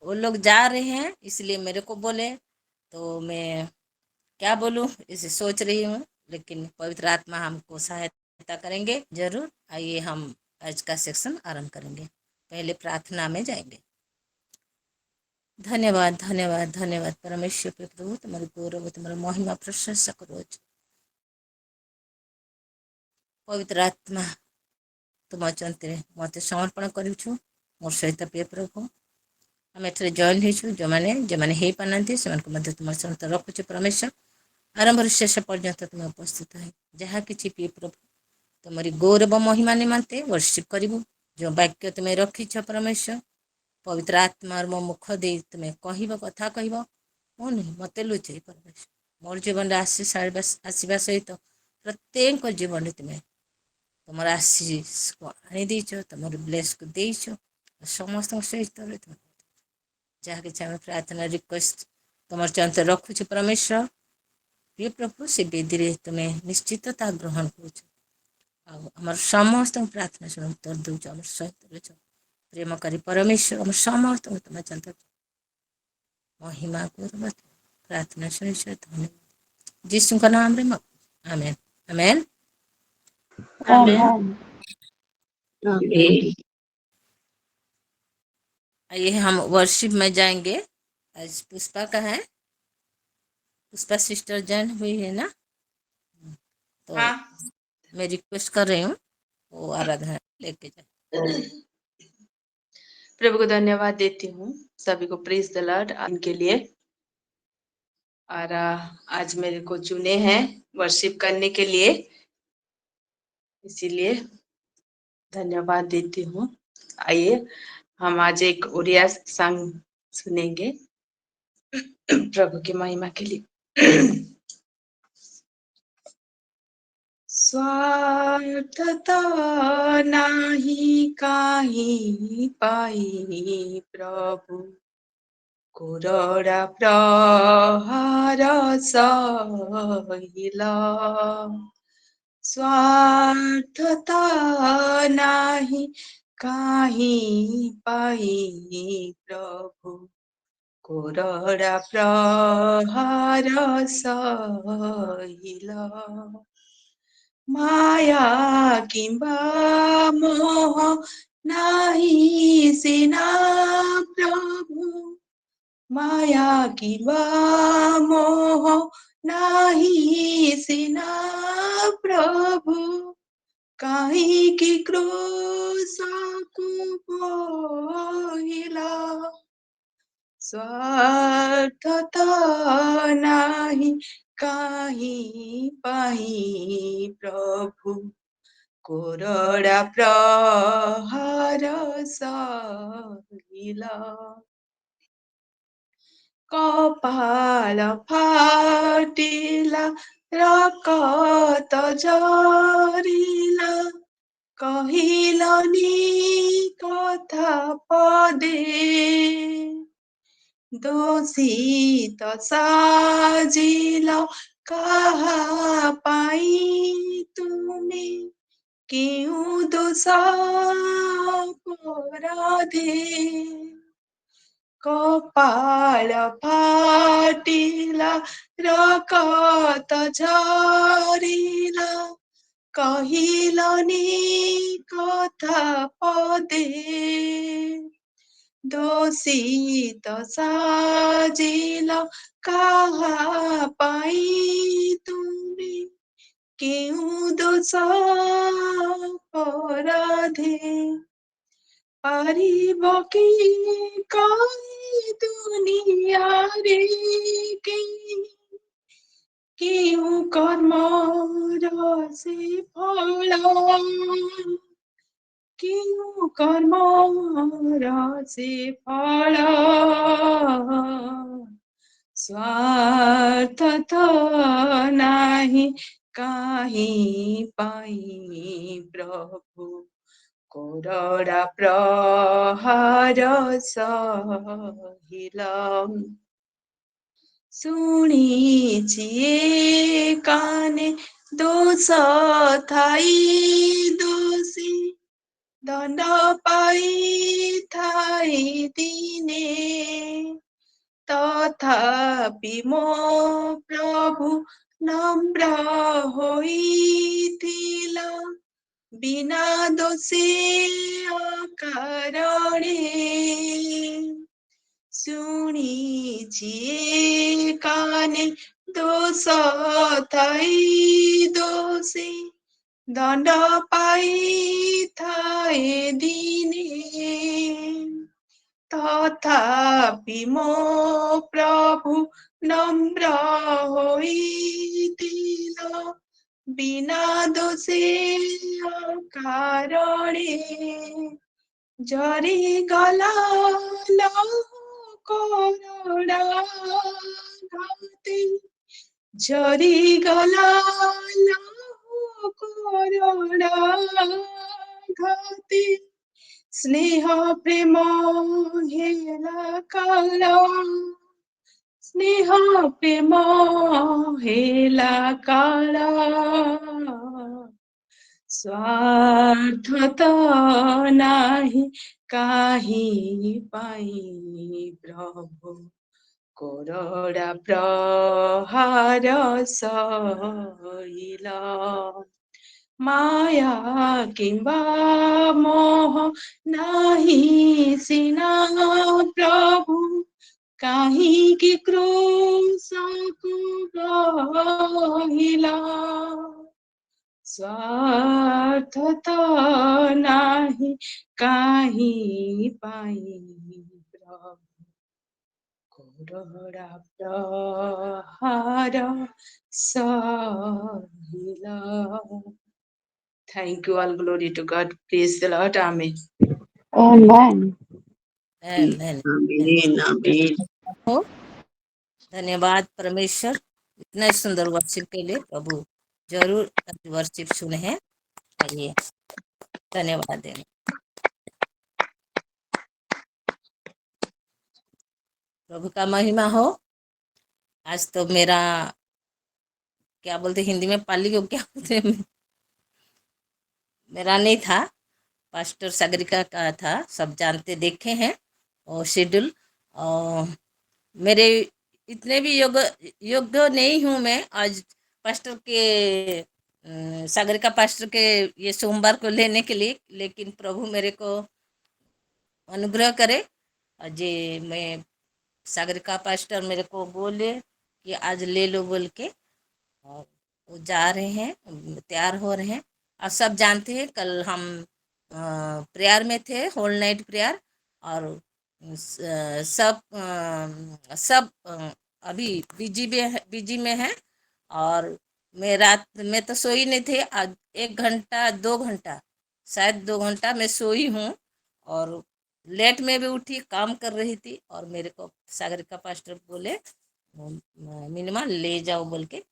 वो लोग जा रहे हैं इसलिए मेरे को बोले, तो मैं क्या बोलूं इसे सोच रही हूँ। लेकिन पवित्र आत्मा हमको सहायता करेंगे जरूर। आइए हम आज का सेक्शन आरंभ करेंगे। पहले प्रार्थना में जाएंगे। धन्यवाद धन्यवाद धन्यवाद परमेश्वर पे प्रभु, तुम्हारे गौरव तुम्हारी महिमा प्रशंसा करो। पवित्र आत्मा तुम चंते मत समर्पण करुछु मोर सहित प्रिय प्रभु। आम एथरे जॉइन होइछु जो माने हे पानांती सेमानकु मध्य तुम सहित रखुछु परमेश्वर। आरंभ शेष पर्यंत तुम उपस्थित है। जहाँ किछि प्रिय प्रभु तुम्हारी गौरव महिमा निमंते वर्षिप करिबु। जो वाक्य तुम्हें रखिछ परमेश्वर, पवित्र आत्मा मो मुख दे तुम्हें कहब कथा कहब मो नहीं मत लुचई परमेश्वर। मोर जीवन आशीष आसवा सहित प्रत्येक जीवन तुम्हें तुम आशीष को आनी देच, तुम ब्लेस को देच समस्त सहित जहाँ कि प्रार्थना रिक्वेस्ट तुम चंत रखुच परमेश्वर। प्रिय प्रभु से बेदी तुम्हें निश्चितता ग्रहण कर समस्त प्रार्थना शुण उत्तर दौच आम सहित प्रेमकारी परमेश्वर आम समस्त तुम चलते महिमा कर प्रार्थना शुणी धन्यवाद यीशु का नाम रे आमेन आमेन आमेन। आइए हम वर्शिप में जाएंगे। आज पुष्पा का है, पुष्पा सिस्टर जॉइन हुई है ना, तो मैं रिक्वेस्ट कर रही हूँ वो आराधना लेके जाए। प्रभु को धन्यवाद देती हूँ, सभी को प्रेज द लॉर्ड इनके लिए। और आज मेरे को चुने हैं वर्शिप करने के लिए, इसीलिए धन्यवाद देती हूँ। आइए हम आज एक उड़िया सॉन्ग सुनेंगे प्रभु की महिमा के लिए। स्वार्थता नाही काही पाई प्रभु, कुरडा प्रहार सहिला। स्वार्थता नाही काही पाई प्रभु, कुरडा प्रहार सहिला। माया किंबा मोह नाही सिना प्रभु, माया किंवा मोह नाही सिना प्रभु, काही की क्रूसाकु पोहिला। स्वार्थता नाही काही पाही प्रभु, कोरडा प्रहार सहिला। कपाल फाटिला रकत झरिला, कहिलनी कथा पदे, दोषित साजिल कहा पाई तुमे, क्यों दोष अपराधे। कपाल फाटिला रकत झरिला, कहिलनी कथा पदे, दोषित साजिल कहा पाई तुमे, क्यों दोष अपराधे। पारिब कि कही दुनिया रे क्यों कर्म राशि फल, क्यों कर्म राशि फल। स्वार्थता नाही काही पाई प्रभु, कोरडा प्रहार सहिला। शुणिछि काने दोष थाई दोषी, दण्ड पाई थाई दिने, तथापि मो प्रभु नम्र ହୋଇଥିଲା बिना दोषे अकारणे ଶୁଣିଛି କାନେ ଦୋଷ ଥାଇ ଦୋଷୀ ଦଣ୍ଡ ପାଇଥାଏ ଦିନେ ତଥାପି ମୋ ପ୍ରଭୁ ନମ୍ର ହୋଇଥିଲ ବିନା ଦୋଷେ କାରଣେ ଜରି ଗଲା ଲୋକରଡ଼ା ଘାତେ ଜରି ଗଲା ଲୋକରଡ଼ା ଘାତେ ସ୍ନେହ ପ୍ରେମ ହେଲା କାଳ ସ୍ନେହ ପ୍ରେମ ହେଲା କାଳ ସ୍ୱାର୍ଥ ତ ନାହିଁ କାହିଁ ପାଇଁ ପ୍ରଭୁ କରଡ଼ା ପ୍ରହାର ସହିଲ ମାୟା କିମ୍ବା ମୋହ ନାହିଁ ସିନା ପ୍ରଭୁ କାହିଁକି କ୍ରୁଶକୁ ବହିଲା ସ୍ୱାର୍ଥ ତ ନାହିଁ କାହିଁ ପାଇଁ ପ୍ରଭୁ କରଡ଼ା ପ୍ରହାର ସହିଲ Thank you. All glory to God. Praise the Lord. Amen. Amen. Amen. Amen. Amen. हो धन्यवाद परमेश्वर इतना सुंदर वर्शिप के लिए। प्रभु जरूर वर्शिप सुने हैं। आइए धन्यवाद देने। प्रभु का महिमा हो। आज तो मेरा क्या बोलते हिंदी में पाली को क्या बोलते मेरा नहीं था, पास्टर सागरिका का था। सब जानते देखे हैं और शेड्यूल। और मेरे इतने भी योग्य नहीं हूँ मैं आज पास्टर के सागरिका पास्टर के ये सोमवार को लेने के लिए, लेकिन प्रभु मेरे को अनुग्रह करे। और जे मैं सागरिका पास्टर मेरे को बोले कि आज ले लो बोल के, और वो जा रहे हैं, तैयार हो रहे हैं। और सब जानते हैं कल हम प्रेयर में थे, होल नाइट प्रेयर। और सब अभी बिजी में है। और मैं रात में तो सोई नहीं थी। आज 1 घंटा 2 घंटा शायद 2 घंटा मैं सोई हूँ। और लेट में भी उठी, काम कर रही थी। और मेरे को सागरिका पास्टर बोले मिनिमा ले जाओ बोल के।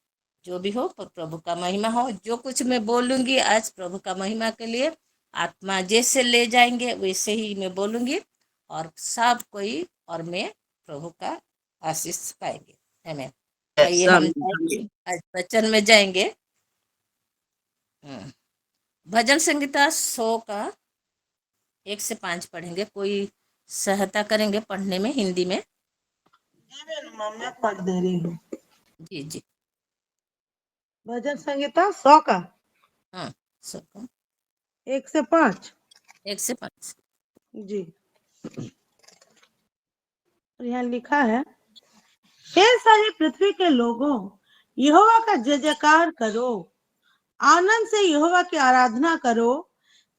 जो भी हो प्रभु का महिमा हो। जो कुछ मैं बोलूँगी आज प्रभु का महिमा के लिए, आत्मा जैसे ले जाएंगे वैसे ही मैं बोलूँगी। और सब कोई और मैं प्रभु का आशीष पाएंगे। आमीन। आइए हम आज वचन में जाएंगे। भजन संगीता 100 का 1 से 5 पढ़ेंगे। कोई सहायता करेंगे पढ़ने में हिंदी में? मैं पढ़ दे रही हूँ। जी जी। भजन संगीता 100 का 100 का 1 से 5। 1 से 5 जी। यहाँ लिखा है, हे सारी पृथ्वी के लोगों, यहोवा का जय जयकार करो, आनंद से यहोवा की आराधना करो,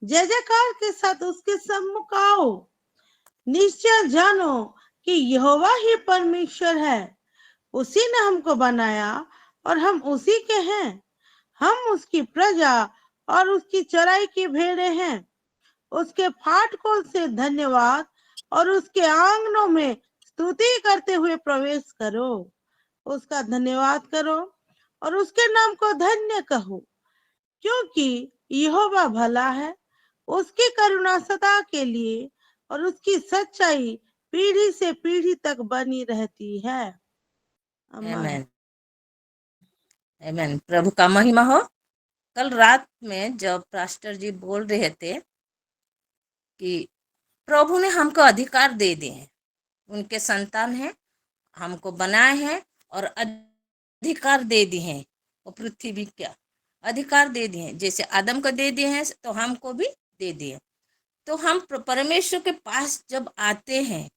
जय जयकार के साथ उसके सम्मुख आओ। निश्चय जानो कि यहोवा ही परमेश्वर है, उसी ने हमको बनाया और हम उसी के हैं। हम उसकी प्रजा और उसकी चराई की भेड़े हैं। उसके फाटकों से धन्यवाद और उसके आंगनों में स्तुति करते हुए प्रवेश करो। उसका धन्यवाद करो और उसके नाम को धन्य कहो, क्योंकि यहोवा भला है, उसकी करुणा सदा के लिए और उसकी सच्चाई पीढ़ी से पीढ़ी तक बनी रहती है। आमीन। आमीन। प्रभु का महिमा हो। कल रात में जब पास्टर जी बोल रहे थे कि प्रभु ने हमको अधिकार दे दिए हैं, उनके संतान हैं, हमको बनाए हैं और अधिकार दे दिए हैं। वो पृथ्वी क्या अधिकार दे दिए हैं, जैसे आदम को दे दिए हैं तो हमको भी दे दिए। तो हम परमेश्वर के पास जब आते हैं,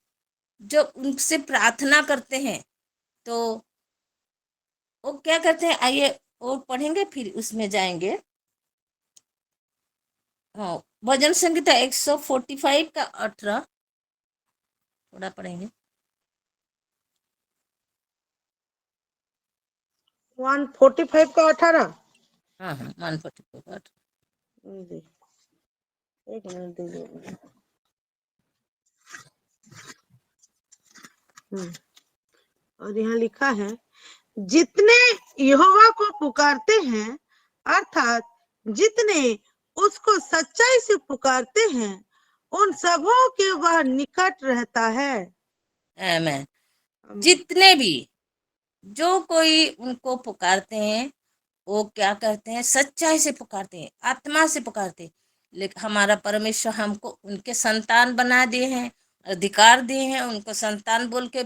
जब उनसे प्रार्थना करते हैं, तो वो क्या करते हैं, आइए वो पढ़ेंगे फिर उसमें जाएंगे। हाँ, भजन संगीता 145 का 18 थोड़ा पढ़ेंगे। 145 का 18। हाँ हाँ, 145 का 18। जी, एक मिनट दीजिए मुझे। और यहाँ लिखा है, जितने यहोवा को पुकारते हैं, अर्थात जितने उसको सच्चाई से पुकारते हैं, उन सबों के वह निकट रहता है। आमीन। जितने भी जो कोई उनको पुकारते हैं, वो क्या करते हैं, सच्चाई से पुकारते हैं, आत्मा से पुकारते हैं। लेकिन हमारा परमेश्वर हमको उनके संतान बना दिए हैं, अधिकार दिए हैं, उनको संतान बोल के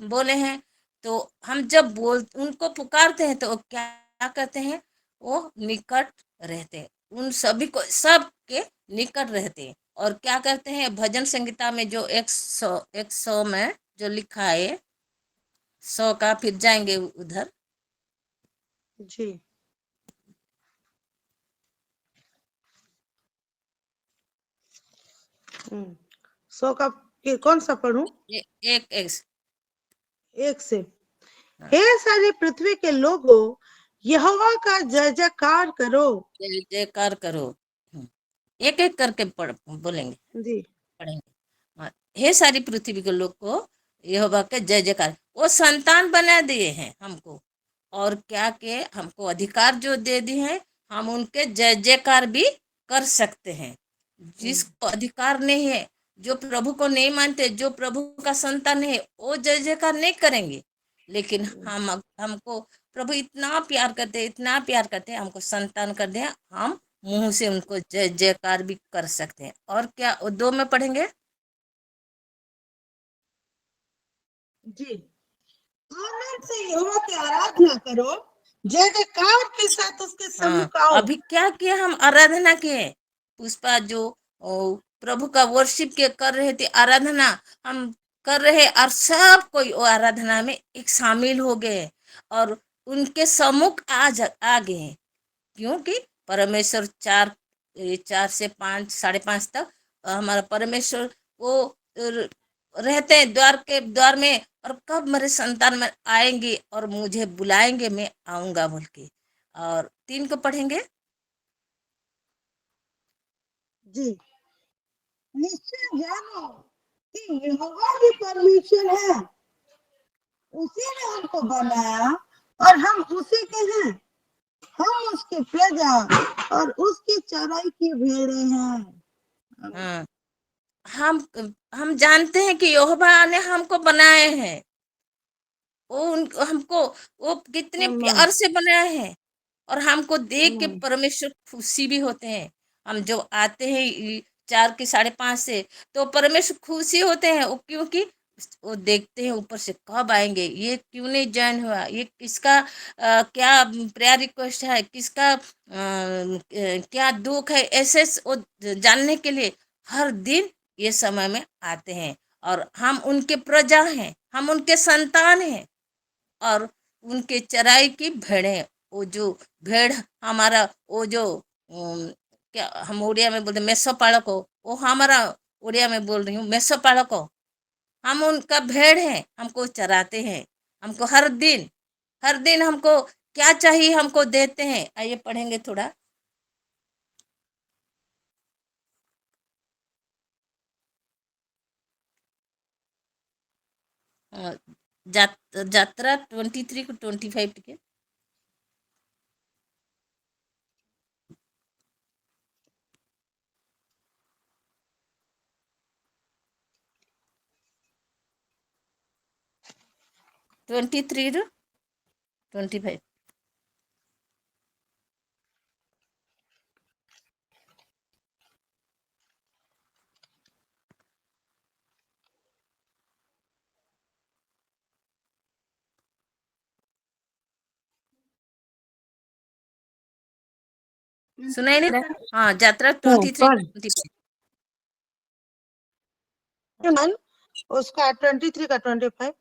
बोले हैं। तो हम जब उनको पुकारते हैं तो वो क्या करते हैं, वो निकट रहते हैं, उन सभी को सबके निकट रहते हैं। और क्या करते हैं, भजन संगीता में जो 100 में जो लिखा है 100 का, फिर जाएंगे उधर। जी, सौ का कौन सा पढ़ूं? एक एक एक से। हाँ, हे सारी पृथ्वी के लोगों, यहोवा का जय जयकार करो। जय जयकार करो। एक एक करके बोलेंगे, जी, पढ़ेंगे। हाँ, हे सारी पृथ्वी के लोग को यहोवा के जय जयकार। वो संतान बना दिए हैं हमको, और क्या के हमको अधिकार जो दे दिए हैं, हम उनके जय जयकार भी कर सकते हैं। जिसको अधिकार नहीं है, जो प्रभु को नहीं मानते, जो प्रभु का संतान है, वो जय जयकार नहीं करेंगे। लेकिन हमको प्रभु इतना प्यार करते हैं, इतना प्यार करते हैं, हमको संतान कर दिया, हम मुंह से उनको जय जयकार भी कर सकते हैं। और क्या, वो 2 में पढ़ेंगे। जी, आनंद से यहोवा की आराधना करो, जय जयकार के साथ उसके हाँ, सम्मुख आओ। अभी क्या किया, हम आराधना किए। पुष्पा जो प्रभु का वर्शिप के कर रहे थे, आराधना हम कर रहे, और सब कोई वो आराधना में एक शामिल हो गए और उनके सम्मुख आ गए। क्योंकि परमेश्वर 4 से 5, 5:30 तक हमारा परमेश्वर वो रहते हैं द्वार के द्वार में, और कब मेरे संतान में आएंगे और मुझे बुलाएंगे, मैं आऊंगा बोल के। और 3 को पढ़ेंगे। जी, निश्चय जानो कि यहोवा भी परमेश्वर है, उसी ने हमको बनाया और हम उसी के हैं, हम उसकी प्रजा और उसकी चराई की भेड़े हैं। हाँ, हम हम जानते हैं कि यहोवा ने हमको बनाए हैं। हमको वो कितने आमीन, प्यार से बनाए हैं, और हमको देख के आमीन, परमेश्वर खुशी भी होते हैं। हम जो आते हैं 4 के 5:30 से, तो परमेश्वर खुशी होते हैं, वो क्योंकि वो देखते हैं ऊपर से कब आएंगे, ये क्यों नहीं ज्वाइन हुआ, ये किसका क्या प्रेयर रिक्वेस्ट है, किसका क्या दुख है, ऐसे वो जानने के लिए हर दिन ये समय में आते हैं। और हम उनके प्रजा हैं, हम उनके संतान हैं, और उनके चराई की भेड़ें। वो जो भेड़ हमारा, वो जो क्या हम उड़िया में बोलते मेषो पालको, वो हमारा उड़िया में बोल रही हूँ मेषो पालको, हम उनका भेड़ हैं, हमको चराते हैं। हमको हर दिन हमको क्या चाहिए हमको देते हैं। आइए पढ़ेंगे थोड़ा। अ, जात्रा 23 को 25 के। Twenty three 25। सुनाई नहीं रहा? हाँ, यात्रा 23 पर 25। उसका 23 का 25।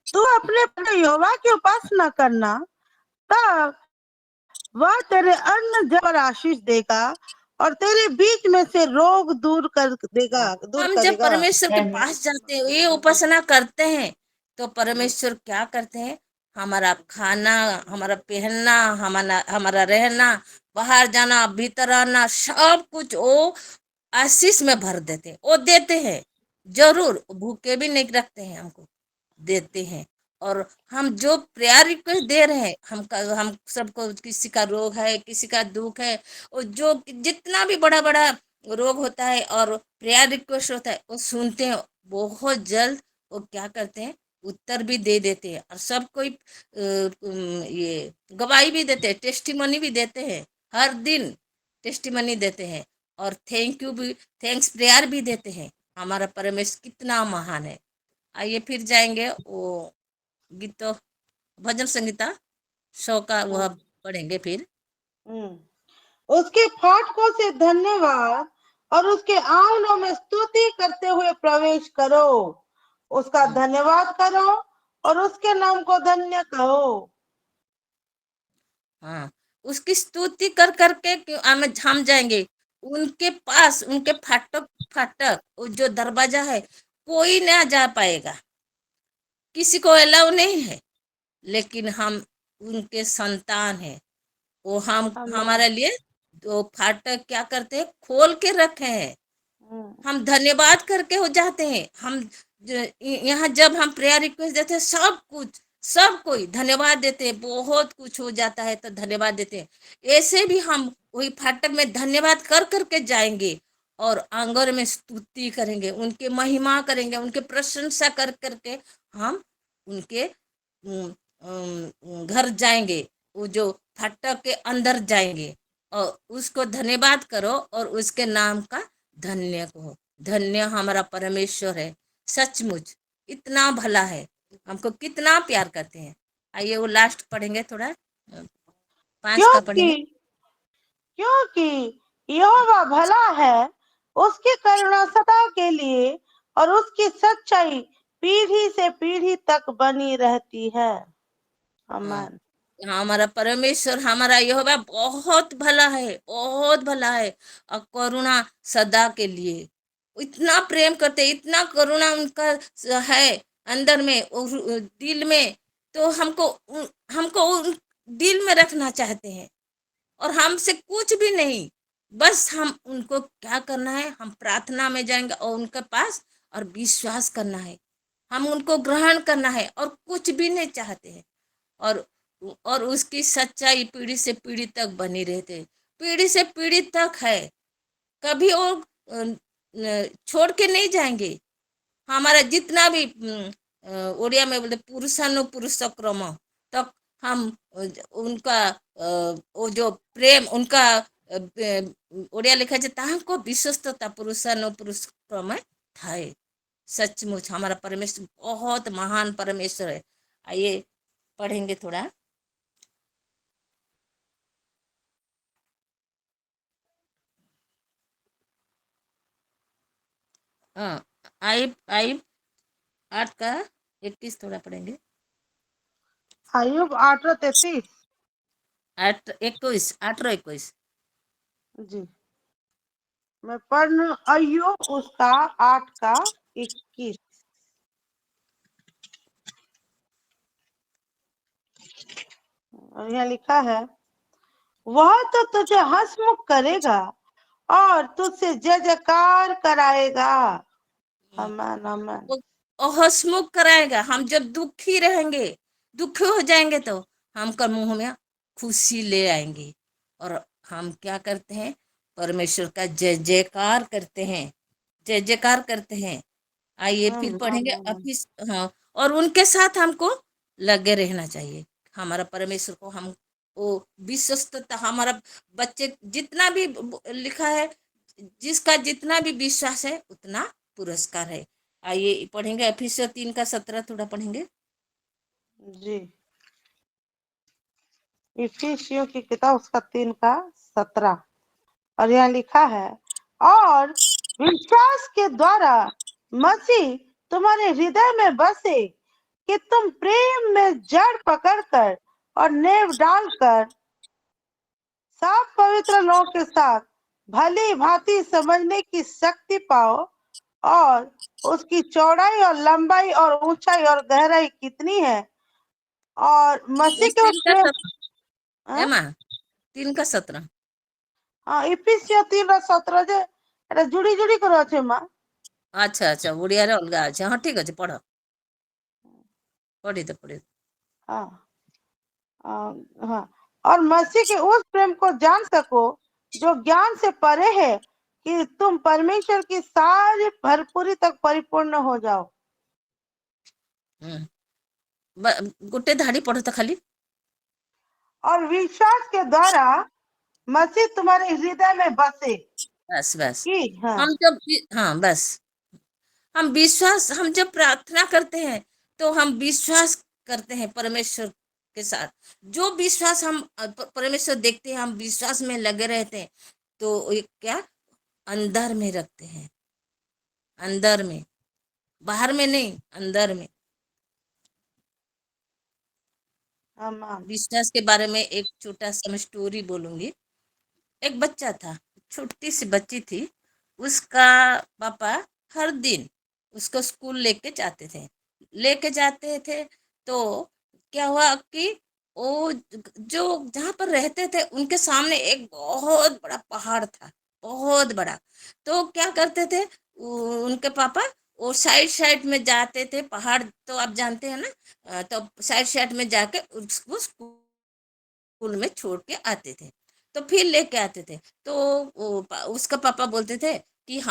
तू अपने अपने यहोवा की उपासना करना, तब वह तेरे अन्न जल पर आशीष देगा और तेरे बीच में से रोग दूर हम जब करेगा। परमेश्वर के पास जाते हैं, ये उपासना करते हैं, तो परमेश्वर क्या करते हैं? हमारा खाना, हमारा पहनना, हमारा हमारा रहना, बाहर जाना, भीतर आना, सब कुछ वो आशीष में भर देते हैं। वो देते हैं, जरूर भूखे भी नहीं रखते हैं, हमको देते हैं। और हम जो प्रेयर रिक्वेस्ट दे रहे हैं, हम सबको, किसी का रोग है, किसी का दुख है, और जो जितना भी बड़ा बड़ा रोग होता है और प्रेयर रिक्वेस्ट होता है, वो सुनते हैं बहुत जल्द। वो क्या करते हैं? उत्तर भी दे देते हैं, और सब कोई ये गवाही भी देते हैं, टेस्टिमनी भी देते हैं, हर दिन टेस्टिमनी देते हैं, और थैंक यू भी, थैंक्स प्रेयर भी देते हैं। हमारा परमेश्वर कितना महान है। आइए फिर जाएंगे वो गीत, भजन संगीता 100 का वह पढ़ेंगे फिर। उसके फाटकों से धन्यवाद और उसके आंगनों में स्तुति करते हुए प्रवेश करो। उसका धन्यवाद करो और उसके नाम को धन्य कहो। हाँ, उसकी स्तुति कर करके हम जाएंगे उनके पास। उनके फाटक फाटक वो जो दरवाजा है, कोई ना जा पाएगा, किसी को अलाउ नहीं है, लेकिन हम उनके संतान हैं। वो हम हमारे लिए दो फाटक क्या करते हैं? खोल के रखे हैं। हम धन्यवाद करके हो जाते हैं। हम यहाँ जब हम प्रेयर रिक्वेस्ट देते हैं, सब कुछ, सब कोई धन्यवाद देते हैं। बहुत कुछ हो जाता है तो धन्यवाद देते हैं। ऐसे भी हम वही फाटक में धन्यवाद कर करके जाएंगे, और आंगन में स्तुति करेंगे, उनके महिमा करेंगे, उनके प्रशंसा कर करके हम उनके घर जाएंगे। वो जो फाटक के अंदर जाएंगे, और उसको धन्यवाद करो और उसके नाम का धन्य कहो। धन्य हमारा परमेश्वर है, सचमुच इतना भला है, हमको कितना प्यार करते हैं। आइए वो लास्ट पढ़ेंगे, थोड़ा 5 का क्योंकि पढ़ेंगे। क्योंकि यहोवा भला है, उसकी करुणा सदा के लिए और उसकी सच्चाई पीढ़ी से पीढ़ी तक बनी रहती है। हाँ, आमीन। हमारा परमेश्वर, हमारा यहोवा बहुत भला है, बहुत भला है, और करुणा सदा के लिए। इतना प्रेम करते, इतना करुणा उनका है अंदर में, दिल में। तो हमको दिल में रखना चाहते हैं, और हमसे कुछ भी नहीं, बस हम उनको क्या करना है? हम प्रार्थना में जाएंगे और उनके पास, और विश्वास करना है, हम उनको ग्रहण करना है, और कुछ भी नहीं चाहते हैं। और उसकी सच्चाई पीढ़ी से पीढ़ी तक बनी रहते, पीढ़ी से पीढ़ी तक है। कभी वो छोड़ के नहीं जाएंगे। हमारा जितना भी उड़िया में बोलते पुरुष क्रम तक, हम उनका वो जो प्रेम उनका ओडिया लिखा जाता है, हमको विश्वस्तता पुरुष क्रम था। सचमुच हमारा परमेश्वर बहुत महान परमेश्वर है। आइए पढ़ेंगे थोड़ा। हाँ, आई आई 8 का 21 थोड़ा पढ़ेंगे। आयुब 8:33। 8 21 8 21। जी, मैं पढ़ रही हूं। अय्यूब उसका 8 का 21। और यहाँ लिखा है, वह तो तुझे हंसमुख करेगा और तुझसे जय जयकार कराएगा। आमीन आमीन। वो हंसमुख कराएगा। हम जब दुखी रहेंगे, दुखी हो जाएंगे, तो हमका मुंह में खुशी ले आएंगे, और हम क्या करते हैं? परमेश्वर का जय जयकार करते हैं, जय जयकार करते हैं। आइए फिर पढ़ेंगे ऑफिस। हाँ, और उनके साथ हमको लगे रहना चाहिए। हमारा परमेश्वर को हम वो विश्वस्तता, हमारा बच्चे जितना भी लिखा है, जिसका जितना भी विश्वास है उतना पुरस्कार है। आइए पढ़ेंगे ऑफिस 3 का 17 थोड़ा पढ़ेंगे। जी, इफिसियों की किताब उसका 3:17 और यहाँ लिखा है, और विश्वास के द्वारा मसीह तुम्हारे हृदय में बसे कि तुम प्रेम में जड़ पकड़कर और नेव डालकर सब पवित्र लोगों के साथ भली भांति समझने की शक्ति पाओ, और उसकी चौड़ाई और लंबाई और ऊंचाई और गहराई कितनी है, और मसीह बस के तीन का उसमें। 17 एमा 3 का 17। हाँ, इफिसियों 3:17 जे एटा जुड़ी जुड़ी कर अच्छे माँ। अच्छा अच्छा ओडिया रे अलगा अच्छे। हाँ ठीक अच्छे पढ़ पढ़ी। हाँ हाँ, और मसीह के उस प्रेम को जान सको जो ज्ञान से परे है, कि तुम परमेश्वर की सारी भरपूरी तक परिपूर्ण हो जाओ। गोटे धाड़ी पढ़ तो खाली। और विश्वास के द्वारा मसीह तुम्हारे हृदय में बसे बस बस कि। हाँ हम जब हाँ बस हम जब प्रार्थना करते हैं तो हम विश्वास करते हैं परमेश्वर के साथ। जो विश्वास हम परमेश्वर देखते हैं, हम विश्वास में लगे रहते हैं, तो ये क्या अंदर में रखते हैं, अंदर में, बाहर में नहीं, अंदर में। हाँ विश्वास के बारे में एक छोटा सा मैं स्टोरी बोलूंगी। एक बच्चा था, छोटी सी बच्ची थी। उसका पापा हर दिन उसको स्कूल लेके जाते थे। तो क्या हुआ कि वो जो जहाँ पर रहते थे उनके सामने एक बहुत बड़ा पहाड़ था, बहुत बड़ा। तो क्या करते थे उनके पापा, वो साइड साइड में जाते थे। पहाड़ तो आप जानते हैं ना, तो साइड साइड में जाके उसको स्कूल में छोड़ के आते थे, तो फिर लेके आते थे। तो उसका पापा बोलते थे कि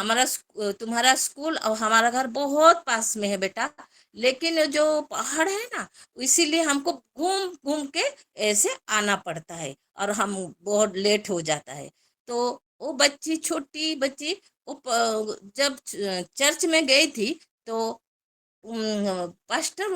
तुम्हारा स्कूल और हमारा घर बहुत पास में है बेटा, लेकिन जो पहाड़ है ना, इसीलिए हमको घूम घूम के ऐसे आना पड़ता है और हम बहुत लेट हो जाता है। तो वो बच्ची, छोटी बच्ची, जब चर्च में गई थी, तो पास्टर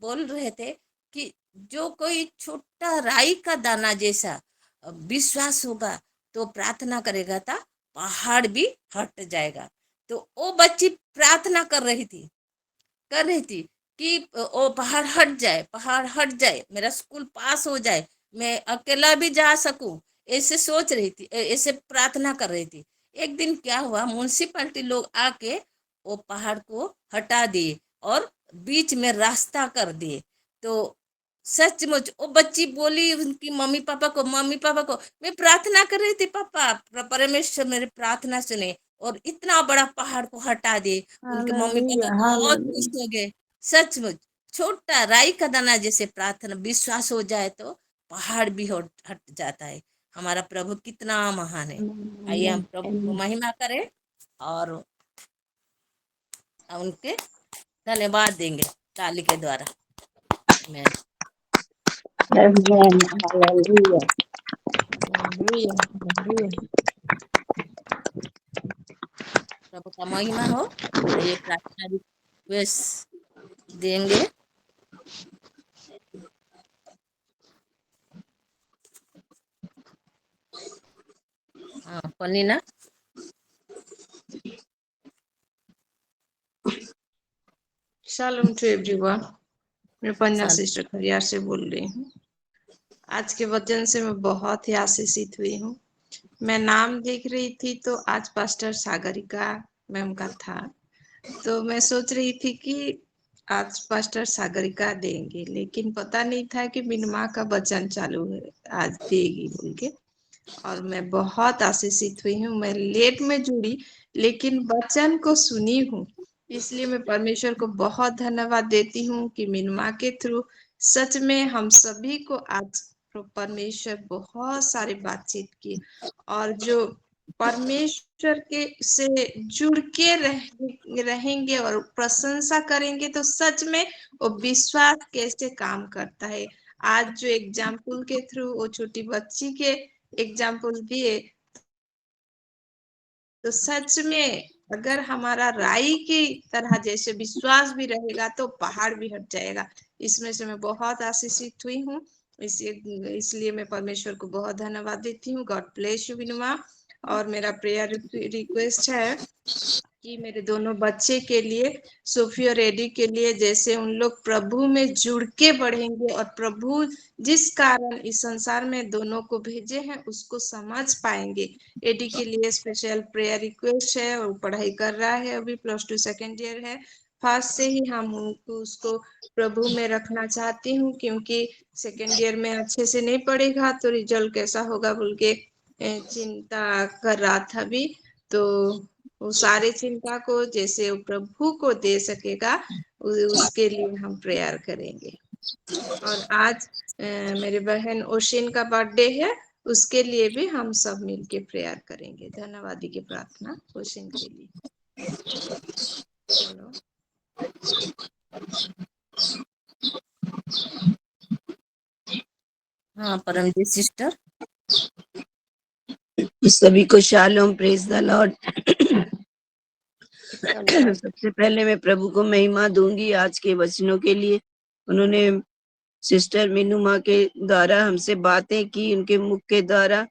बोल रहे थे कि जो कोई छोटा राई का दाना जैसा विश्वास होगा तो प्रार्थना करेगा तो पहाड़ भी हट जाएगा। तो वो बच्ची प्रार्थना कर रही थी कि वो पहाड़ हट जाए, पहाड़ हट जाए, मेरा स्कूल पास हो जाए, मैं अकेला भी जा सकूं, ऐसे सोच रही थी, ऐसे प्रार्थना कर रही थी। एक दिन क्या हुआ, म्युनिसिपैलिटी लोग आके वो पहाड़ को हटा दिए और बीच में रास्ता कर दिए। तो सचमुच वो बच्ची बोली उनकी मम्मी पापा को, मैं प्रार्थना कर रही थी पापा, परमेश्वर मेरी प्रार्थना सुने और इतना बड़ा पहाड़ को हटा दिए। उनके मम्मी पापा हालेलुया बहुत खुश हालेलुया हो गए। सचमुच छोटा राई का दाना जैसे प्रार्थना विश्वास हो जाए तो पहाड़ भी हट जाता है। हमारा प्रभु कितना महान है। आइए हम प्रभु को महिमा करें और उनके धन्यवाद देंगे ताली के द्वारा। आमीन। Amen. Hallelujah. Hallelujah. Hallelujah. प्रभु का महिमा हो। आइए प्रार्थना रिक्वेस्ट देंगे। हाँ पनीना। Shalom to everyone. मैं पन्ना साल सिस्टर खरियार से बोल रही हूँ। आज के वचन से मैं बहुत ही आशीषित हुई हूँ। मैं नाम देख रही थी तो आज पास्टर सागरिका मैम का था, तो मैं सोच रही थी कि आज पास्टर सागरिका देंगे, लेकिन पता नहीं था कि मिनमा का वचन चालू है, आज देगी बोल के। और मैं बहुत आशीषित हुई हूँ। मैं लेट में जुड़ी लेकिन वचन को सुनी हूँ, इसलिए मैं परमेश्वर को बहुत धन्यवाद देती हूँ कि मिनमा के थ्रू सच में हम सभी को आज परमेश्वर बहुत सारी बातचीत की, और जो परमेश्वर के से जुड़ के रहेंगे और प्रशंसा करेंगे तो सच में वो विश्वास कैसे काम करता है। आज जो एग्जाम्पल के थ्रू वो छोटी बच्ची के एग्जाम्पल दिए, तो सच में अगर हमारा राई की तरह जैसे विश्वास भी रहेगा तो पहाड़ भी हट जाएगा। इसमें से मैं बहुत आशीषित हुई हूँ। इसलिए मैं परमेश्वर को बहुत धन्यवाद देती हूँ। God bless you Vinuma. और मेरा प्रेयर रिक्वेस्ट है कि मेरे दोनों बच्चे के लिए, सोफी और एडी के लिए, जैसे उन लोग प्रभु में जुड़ के बढ़ेंगे और प्रभु जिस कारण इस संसार में दोनों को भेजे हैं उसको समझ पाएंगे। एडी के लिए स्पेशल प्रेयर रिक्वेस्ट है, और पढ़ाई कर रहा है, अभी +2 सेकेंड ईयर है। फर्स्ट से ही हम उसको प्रभु में रखना चाहती हूँ, क्योंकि सेकेंड ईयर में अच्छे से नहीं पढ़ेगा तो रिजल्ट कैसा होगा बोल के चिंता कर रहा था अभी। तो वो सारे चिंता को जैसे वो प्रभु को दे सकेगा उसके लिए हम प्रेयर करेंगे। और आज मेरी बहन ओशिन का बर्थडे है, उसके लिए भी हम सब मिलके प्रेयर करेंगे। धन्यवादी की प्रार्थना ओशिन के लिए। बोलो। हाँ परमजीत सिस्टर। सभी को शालोम, प्रेज द लॉर्ड। सबसे पहले मैं प्रभु को महिमा दूंगी आज के वचनों के लिए। उन्होंने सिस्टर मीनू माँ के द्वारा हमसे बातें की, उनके मुख के द्वारा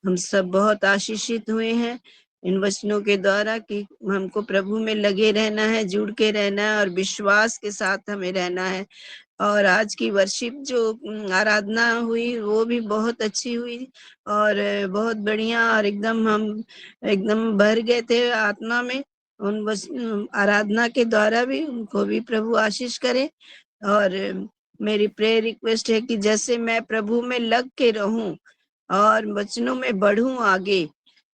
हम सब बहुत आशीषित हुए हैं इन वचनों के द्वारा कि हमको प्रभु में लगे रहना है, जुड़ के रहना है और विश्वास के साथ हमें रहना है। और आज की वर्शिप जो आराधना हुई वो भी बहुत अच्छी हुई और बहुत बढ़िया, और एकदम हम एकदम भर गए थे आत्मा में उन आराधना के द्वारा भी। उनको भी प्रभु आशीष करे। और मेरी प्रेयर रिक्वेस्ट है कि जैसे मैं प्रभु में लग के रहूं और वचनों में बढ़ूं आगे,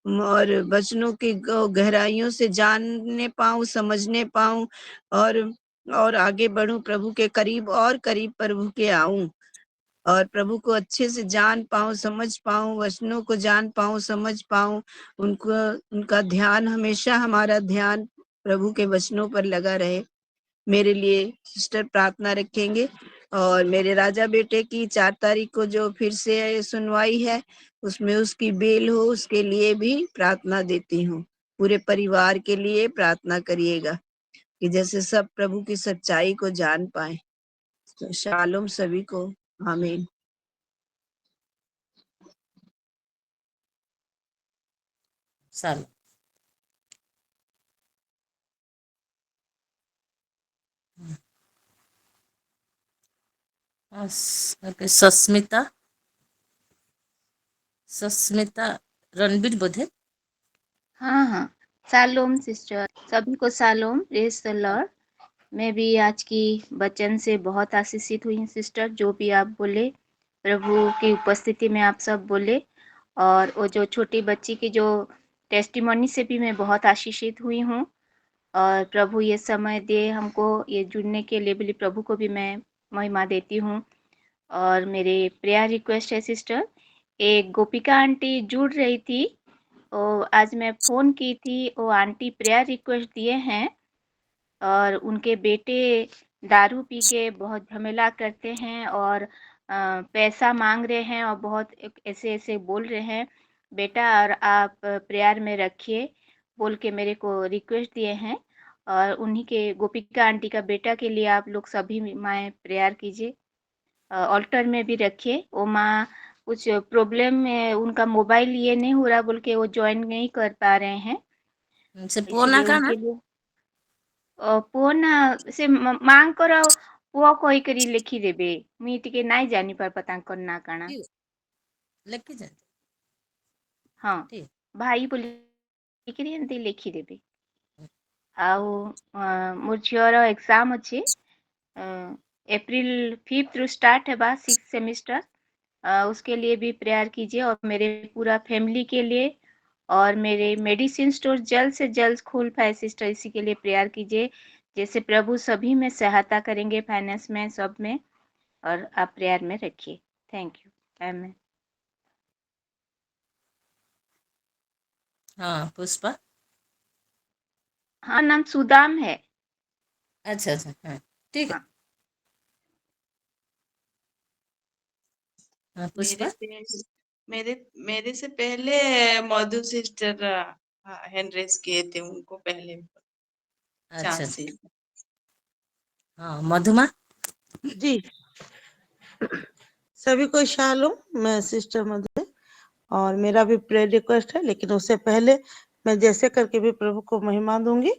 और वचनों की गहराइयों से जानने पाऊं, समझने पाऊं, और आगे बढ़ूं, प्रभु के करीब और करीब प्रभु के आऊं और प्रभु को अच्छे से जान पाऊं, समझ पाऊं, वचनों को जान पाऊं, समझ पाऊं। उनका ध्यान, हमेशा हमारा ध्यान प्रभु के वचनों पर लगा रहे। मेरे लिए सिस्टर प्रार्थना रखेंगे। और मेरे राजा बेटे की 4 तारीख को जो फिर से सुनवाई है उसमें उसकी बेल हो, उसके लिए भी प्रार्थना देती हूँ। पूरे परिवार के लिए प्रार्थना करिएगा कि जैसे सब प्रभु की सच्चाई को जान पाए। तो शालोम सभी को, आमीन। साल सस्मिता रणबीर बोधे। हाँ, शालोम सिस्टर, सभी को शालोम, प्रेज द लॉर्ड। मैं भी आज की वचन से बहुत आशीषित हुई हूँ सिस्टर। जो भी आप बोले, प्रभु की उपस्थिति में आप सब बोले, और वो जो छोटी बच्ची की जो टेस्टिमोनी से भी मैं बहुत आशीषित हुई हूँ। और प्रभु ये समय दे हमको ये जुड़ने के लिए, बोली प्रभु को भी मैं महिमा देती हूँ। और मेरे प्रेयर रिक्वेस्ट है सिस्टर, एक गोपिका आंटी जुड़ रही थी, आज मैं फ़ोन की थी, वो आंटी प्रेयर रिक्वेस्ट दिए हैं और उनके बेटे दारू पी के बहुत झमेला करते हैं और पैसा मांग रहे हैं और बहुत ऐसे-ऐसे बोल रहे हैं। बेटा और आप प्रेयर में रखिए बोल के मेरे को रिक्वेस्ट दिए हैं, और उन्हीं के गोपिका आंटी का बेटा के लिए आप लोग सभी माएँ प्रेयर कीजिए। ऑल्टर में भी रखिए। वो माँ कुछ प्रॉब्लम में उनका मोबाइल ये नहीं हो रहा बोल के वो जॉइन नहीं कर पा रहे हैं, से पोना इसीलिए का उनके लिए पुओ से मांग कर पुओ कही करी लिखी देबे। मुई टिके नाई जानी पर पता ना काना। लेके जाते। हाँ, ठीक भाई बोली करी एमती लिखी देबे। आउ मोर झियर एग्जाम अछि, अप्रैल 5 रू स्टार्ट हेबा 6 सेमिस्टर। उसके लिए भी प्रेयर कीजिए और मेरे पूरा फैमिली के लिए, और मेरे मेडिसिन स्टोर जल्द से जल्द खोल पाए सिस्टर, इसी के लिए प्रेयर कीजिए। जैसे प्रभु सभी में सहायता करेंगे, फाइनेंस में, सब में, और आप प्रेयर में रखिए। Thank you. आमीन। हाँ पुष्पा। हाँ, नाम सुदाम है। अच्छा अच्छा, हाँ ठीक है। हाँ, हाँ मेरे पुष्पा। से मेरे मेरे से पहले मधु सिस्टर हैंड रेस किए थे, उनको पहले अच्छा चांस अच्छा, दी। हाँ मधुमा। जी सभी को शालोम। मैं सिस्टर मधु और मेरा भी प्रेयर रिक्वेस्ट है, लेकिन उससे पहले मैं जैसे करके भी प्रभु को महिमा दूंगी।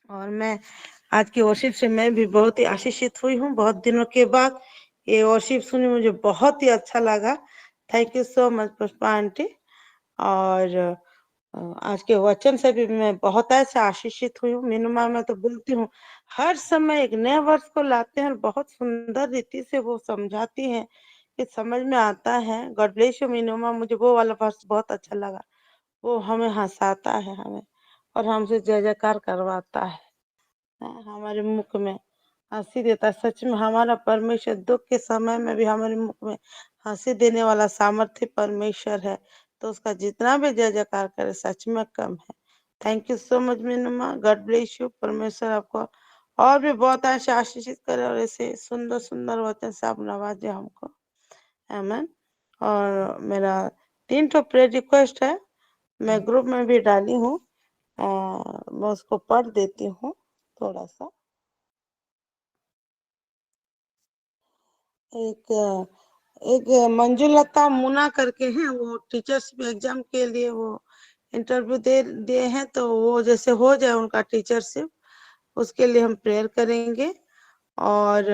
और मैं आज की वर्शिप से मैं भी बहुत ही आशीषित हुई हूँ। बहुत दिनों के बाद ये वर्शिप सुनी, मुझे बहुत ही अच्छा लगा। Thank you so much Pushpa aunty. और आज के वचन से भी मैं बहुत ऐसे आशीषित हुई हूँ। मीनू माँ, मैं तो बोलती हूँ हर समय एक नए वर्ष को लाते हैं और बहुत सुंदर रीति से वो समझाती हैं कि समझ में आता है। गॉड ब्लेस यू मीनू माँ, मुझे वो वाला वर्ष बहुत अच्छा लगा। वो हमें हंसाता है हमें, और हमसे जय जयकार करवाता है। हमारे मुख में हंसी देता है। सच में हमारा परमेश्वर दुख के समय में भी हमारे मुख में हंसी देने वाला सामर्थ्य परमेश्वर है। तो उसका जितना भी जय जयकार करे सच में कम है। Thank you so much Minuma, God bless you. परमेश्वर आपको और भी बहुत ऐसे आशीषित करे और ऐसे सुंदर सुंदर वचन से आप नवाजे हमको। आमीन। और मेरा 3 ठो प्रेयर रिक्वेस्ट है, मैं ग्रुप में भी डाली हूँ। मैं उसको पढ़ देती हूँ थोड़ा सा। एक मंजुलता मुना करके हैं, वो टीचर्स एग्जाम के लिए वो इंटरव्यू दे दिए हैं, तो वो जैसे हो जाए उनका टीचरशिप, उसके लिए हम प्रेयर करेंगे। और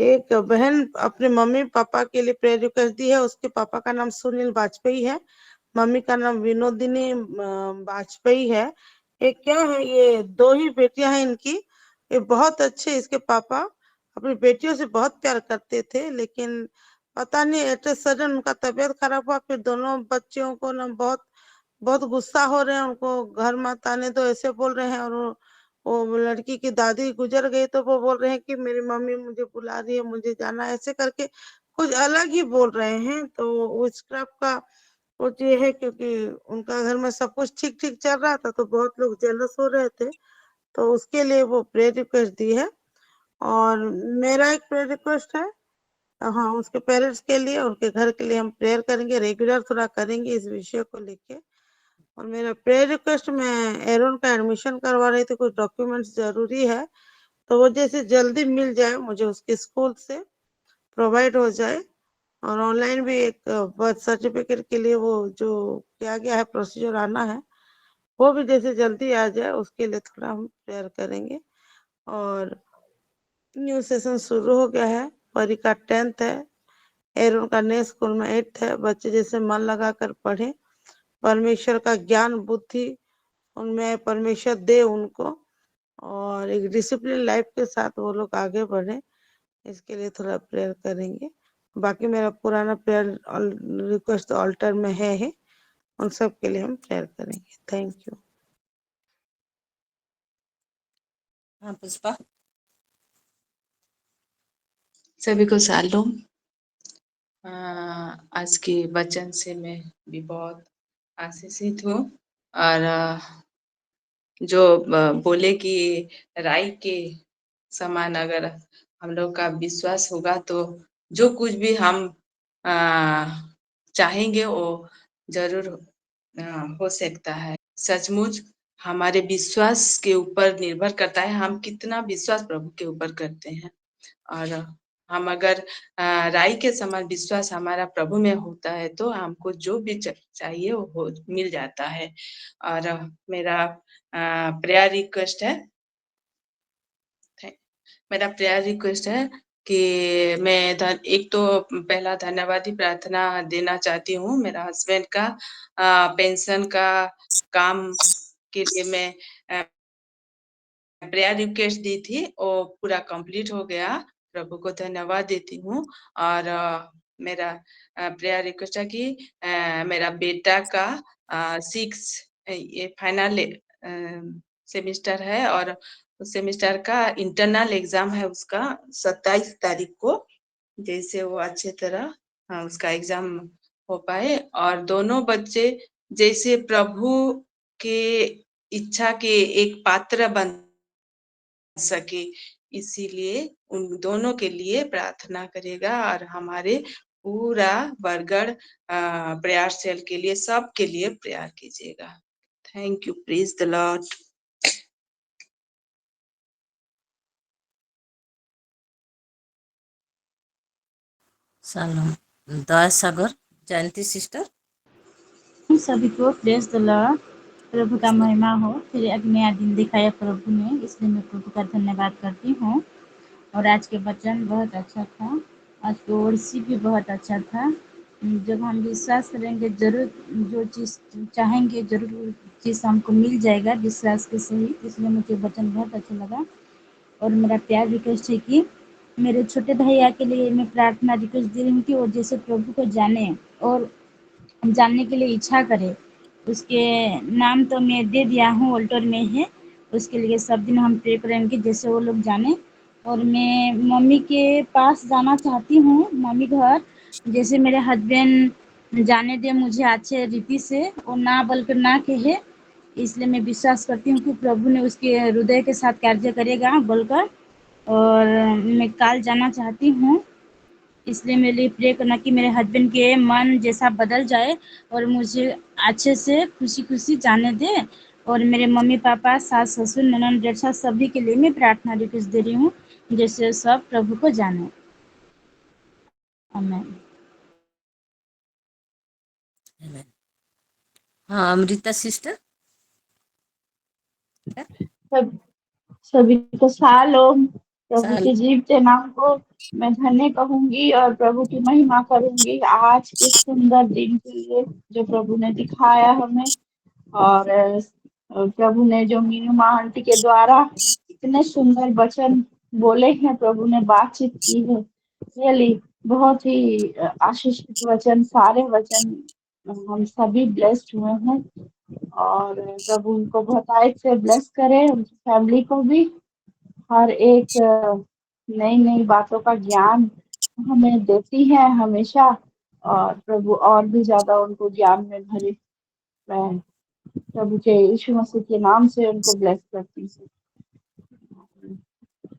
एक बहन अपने मम्मी पापा के लिए प्रेयर रिक्वेस्ट दी है। उसके पापा का नाम सुनील वाजपेयी है, मम्मी का नाम विनोदिनी वाजपेयी है। ये क्या है, ये 2 ही बेटियां हैं इनकी। ये बहुत अच्छे, इसके पापा अपनी बेटियों से बहुत प्यार करते थे, लेकिन पता नहीं एट सडन उनका तबीयत खराब हुआ। फिर दोनों बच्चियों को ना बहुत बहुत गुस्सा हो रहे हैं, उनको घर मत आने दो ऐसे बोल रहे हैं। और वो लड़की की दादी गुजर गई तो वो बोल रहे हैं कि मेरी मम्मी मुझे बुला रही है, मुझे जाना है, ऐसे करके कुछ अलग ही बोल रहे हैं। तो विचक्राफ्ट का कुछ ये है, क्योंकि उनका घर में सब कुछ ठीक ठीक चल रहा था, तो बहुत लोग जेलस हो रहे थे। तो उसके लिए वो प्रेयर रिक्वेस्ट दी है। और मेरा एक प्रेयर रिक्वेस्ट है, हाँ, उसके पेरेंट्स के लिए, उनके घर के लिए हम प्रेयर करेंगे, रेगुलर थोड़ा करेंगे इस विषय को लेके। और मेरा प्रेयर रिक्वेस्ट, मैं एरोन का एडमिशन करवा रही थी, कुछ डॉक्यूमेंट्स जरूरी है, तो वो जैसे जल्दी मिल जाए मुझे उसके स्कूल से प्रोवाइड हो जाए। और ऑनलाइन भी एक बर्थ सर्टिफिकेट के लिए वो जो किया गया है प्रोसीजर आना है, वो भी जैसे जल्दी आ जाए, उसके लिए थोड़ा हम प्रेयर करेंगे। और न्यू सेशन शुरू हो गया है, परी का 10th है, एरोन का नए स्कूल में 8th है। बच्चे जैसे मन लगा कर पढ़े, परमेश्वर का ज्ञान बुद्धि उनमें परमेश्वर दे उनको, और एक डिसिप्लिन लाइफ के साथ वो लोग आगे बढ़े, इसके लिए थोड़ा प्रेयर करेंगे। बाकी मेरा पुराना प्रेयर रिक्वेस्ट ऑल्टर में है ही, उन सब के लिए हम प्रेयर करेंगे। Thank you. हाँ पुष्पा। सभी को शालोम। आज के वचन से मैं भी बहुत आशीषित हूँ। और जो बोले कि राई के समान अगर हम लोग का विश्वास होगा तो जो कुछ भी हम चाहेंगे वो जरूर हो सकता है। सचमुच हमारे विश्वास के ऊपर निर्भर करता है, हम कितना विश्वास प्रभु के ऊपर करते हैं। और हम अगर राई के समान विश्वास हमारा प्रभु में होता है तो हमको जो भी चाहिए वो मिल जाता है। और मेरा प्रेयर रिक्वेस्ट है, मेरा प्रेयर रिक्वेस्ट है कि मैं एक तो पहला धन्यवादी प्रार्थना देना चाहती हूँ। मेरा हस्बैंड का पेंशन का काम के लिए मैं प्रेयर रिक्वेस्ट दी थी, वो पूरा कंप्लीट हो गया। प्रभु को धन्यवाद देती हूँ। और मेरा प्रेयर रिक्वेस्ट है कि मेरा बेटा का 6 ये फाइनल सेमिस्टर है, और उस सेमिस्टर का इंटरनल एग्जाम है उसका 27 तारीख को, जैसे वो अच्छे तरह उसका एग्जाम हो पाए, और दोनों बच्चे जैसे प्रभु के इच्छा के एक पात्र बन सके, इसीलिए उन दोनों के लिए प्रार्थना करेगा। और हमारे पूरा बरगढ़ प्रेयर सेल के लिए, सबके लिए प्रेयर कीजिएगा। Thank you, praise the Lord. सालों दया सागर जयंती सिस्टर। हम सभी को प्रेज द लॉर्ड। प्रभु का महिमा हो। फिर एक नया दिन दिखाया प्रभु ने, इसलिए मैं प्रभु का धन्यवाद करती हूँ। और आज के वचन बहुत अच्छा था। आज की वर्शिप भी बहुत अच्छा था। जब हम विश्वास करेंगे जरूर जो चीज़ चाहेंगे जरूर वो चीज़ हमको मिल जाएगा विश्वास के सहित। इसलिए मुझे वचन बहुत अच्छा लगा। और मेरा प्यार रिक्वेस्ट है कि मेरे छोटे भैया के लिए मैं प्रार्थना रिक्वेस्ट दे रही हूँ कि वो जैसे प्रभु को जाने और जानने के लिए इच्छा करे। उसके नाम तो मैं दे दिया हूँ, ऑल्टर में है। उसके लिए सब दिन हम प्रे करेंगे जैसे वो लोग जाने। और मैं मम्मी के पास जाना चाहती हूँ, मम्मी घर। जैसे मेरे हस्बैंड जाने दे मुझे अच्छे रीति से और ना बल्कि ना कहे। इसलिए मैं विश्वास करती हूँ कि प्रभु ने उसके हृदय के साथ कार्य करेगा बोलकर। और मैं कल जाना चाहती हूँ। इसलिए मेरे लिए प्रे करना कि मेरे हस्बैंड के मन जैसा बदल जाए और मुझे अच्छे से खुशी खुशी जाने दे। और मेरे मम्मी पापा सास ससुर ननद जेठा सभी के लिए मैं प्रार्थना रिक्वेस्ट दे रही हूँ जैसे सब प्रभु को जाने। आमीन। हाँ अमृता सिस्टर। सब सभी को सालों प्रभु साल के जीवते नाम को मैं धन्य कहूंगी और प्रभु की महिमा करूंगी आज के सुंदर दिन के लिए जो प्रभु ने दिखाया हमें। और प्रभु ने जो मीनू माँ आंटी के द्वारा इतने सुंदर वचन बोले हैं, प्रभु ने बातचीत की है। रियली बहुत ही आशीषित वचन, सारे वचन हम सभी ब्लेस्ड हुए हैं। और प्रभु उनको बहुत से ब्लेस करे, उनकी फैमिली को भी। हर एक नई नई बातों का ज्ञान हमें देती है हमेशा। और प्रभु और भी ज्यादा उनको ज्ञान में भरे। मैं प्रभु के यीशु मसीह के नाम से उनको ब्लेस करती हूँ।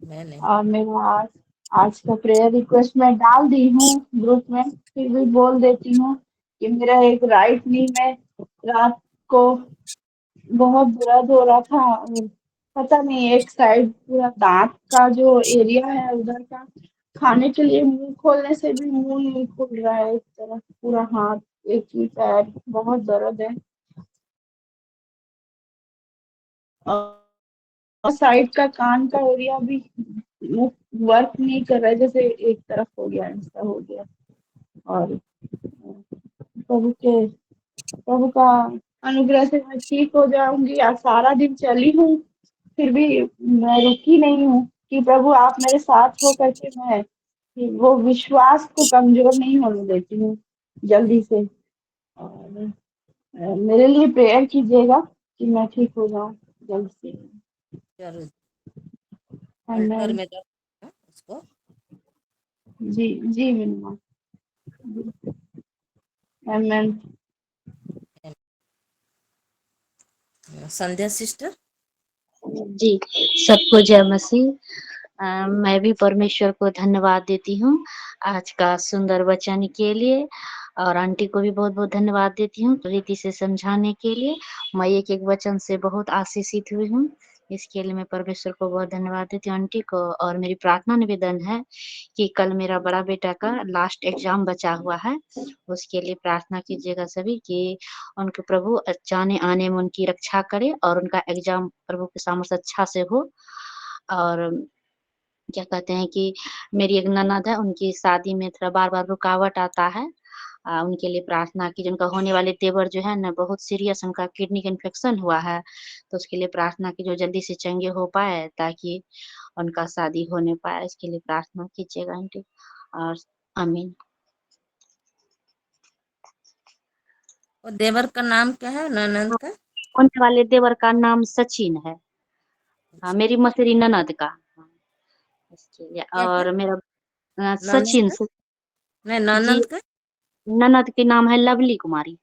मैंने और मेरा आज का प्रेयर रिक्वेस्ट मैं डाल दी हूँ ग्रुप में, फिर भी बोल देती हूँ कि मेरा एक राइट नी में रात को बहुत दर्द हो रहा था। और पता नहीं एक साइड पूरा दांत का जो एरिया है उधर का, खाने के लिए मुंह खोलने से भी मुंह नहीं खुल रहा है। एक तरफ पूरा हाथ, एक ही पैर, बहुत दर्द है। और साइड का कान का एरिया भी वर्क नहीं कर रहा है, जैसे एक तरफ हो गया ऐसा हो गया। और प्रभु का अनुग्रह से मैं ठीक हो जाऊंगी। आज सारा दिन चली हूँ, फिर भी मैं रुकी नहीं हूँ कि प्रभु आप मेरे साथ हो करके मैं वो विश्वास को कमजोर नहीं होने देती हूँ जल्दी से। और मेरे लिए प्रेयर कीजिएगा कि मैं ठीक हो जाऊं जल्द से। जरूर अल्टर आमेन। में रख उसको। जी जी मिन्ना। आमेन। संध्या सिस्टर। जी, सबको जय मसीह। मैं भी परमेश्वर को धन्यवाद देती हूँ आज का सुंदर वचन के लिए। और आंटी को भी बहुत बहुत धन्यवाद देती हूँ रीति से समझाने के लिए। मैं एक एक वचन से बहुत आशीषित हुई हूँ, इसके लिए मैं परमेश्वर को बहुत धन्यवाद देती हूँ आंटी को। और मेरी प्रार्थना निवेदन है कि कल मेरा बड़ा बेटा का लास्ट एग्जाम बचा हुआ है, उसके लिए प्रार्थना कीजिएगा सभी कि उनके प्रभु जाने आने में उनकी रक्षा करे और उनका एग्जाम प्रभु के सामने अच्छा से हो। और क्या कहते हैं कि मेरी एक ननद है, उनकी शादी में थोड़ा बार-बार रुकावट आता है। उनके लिए प्रार्थना कीजिए। उनका होने वाले देवर जो है ना बहुत सीरियस उनका किडनी का इन्फेक्शन हुआ है, तो उसके लिए प्रार्थना कीजिए जल्दी से चंगे हो पाए ताकि उनका शादी होने पाए। इसके लिए प्रार्थना कीजिएगा आंटी। और आमीन। और देवर का नाम क्या है ननंद का? होने वाले देवर का नाम सचिन है। मेरी मसेरी ननद का। इसके लिए क्या क्या और मेरा ननद सचिन का? नहीं जी, ननंद का। ननद के नाम है लवली कुमारी।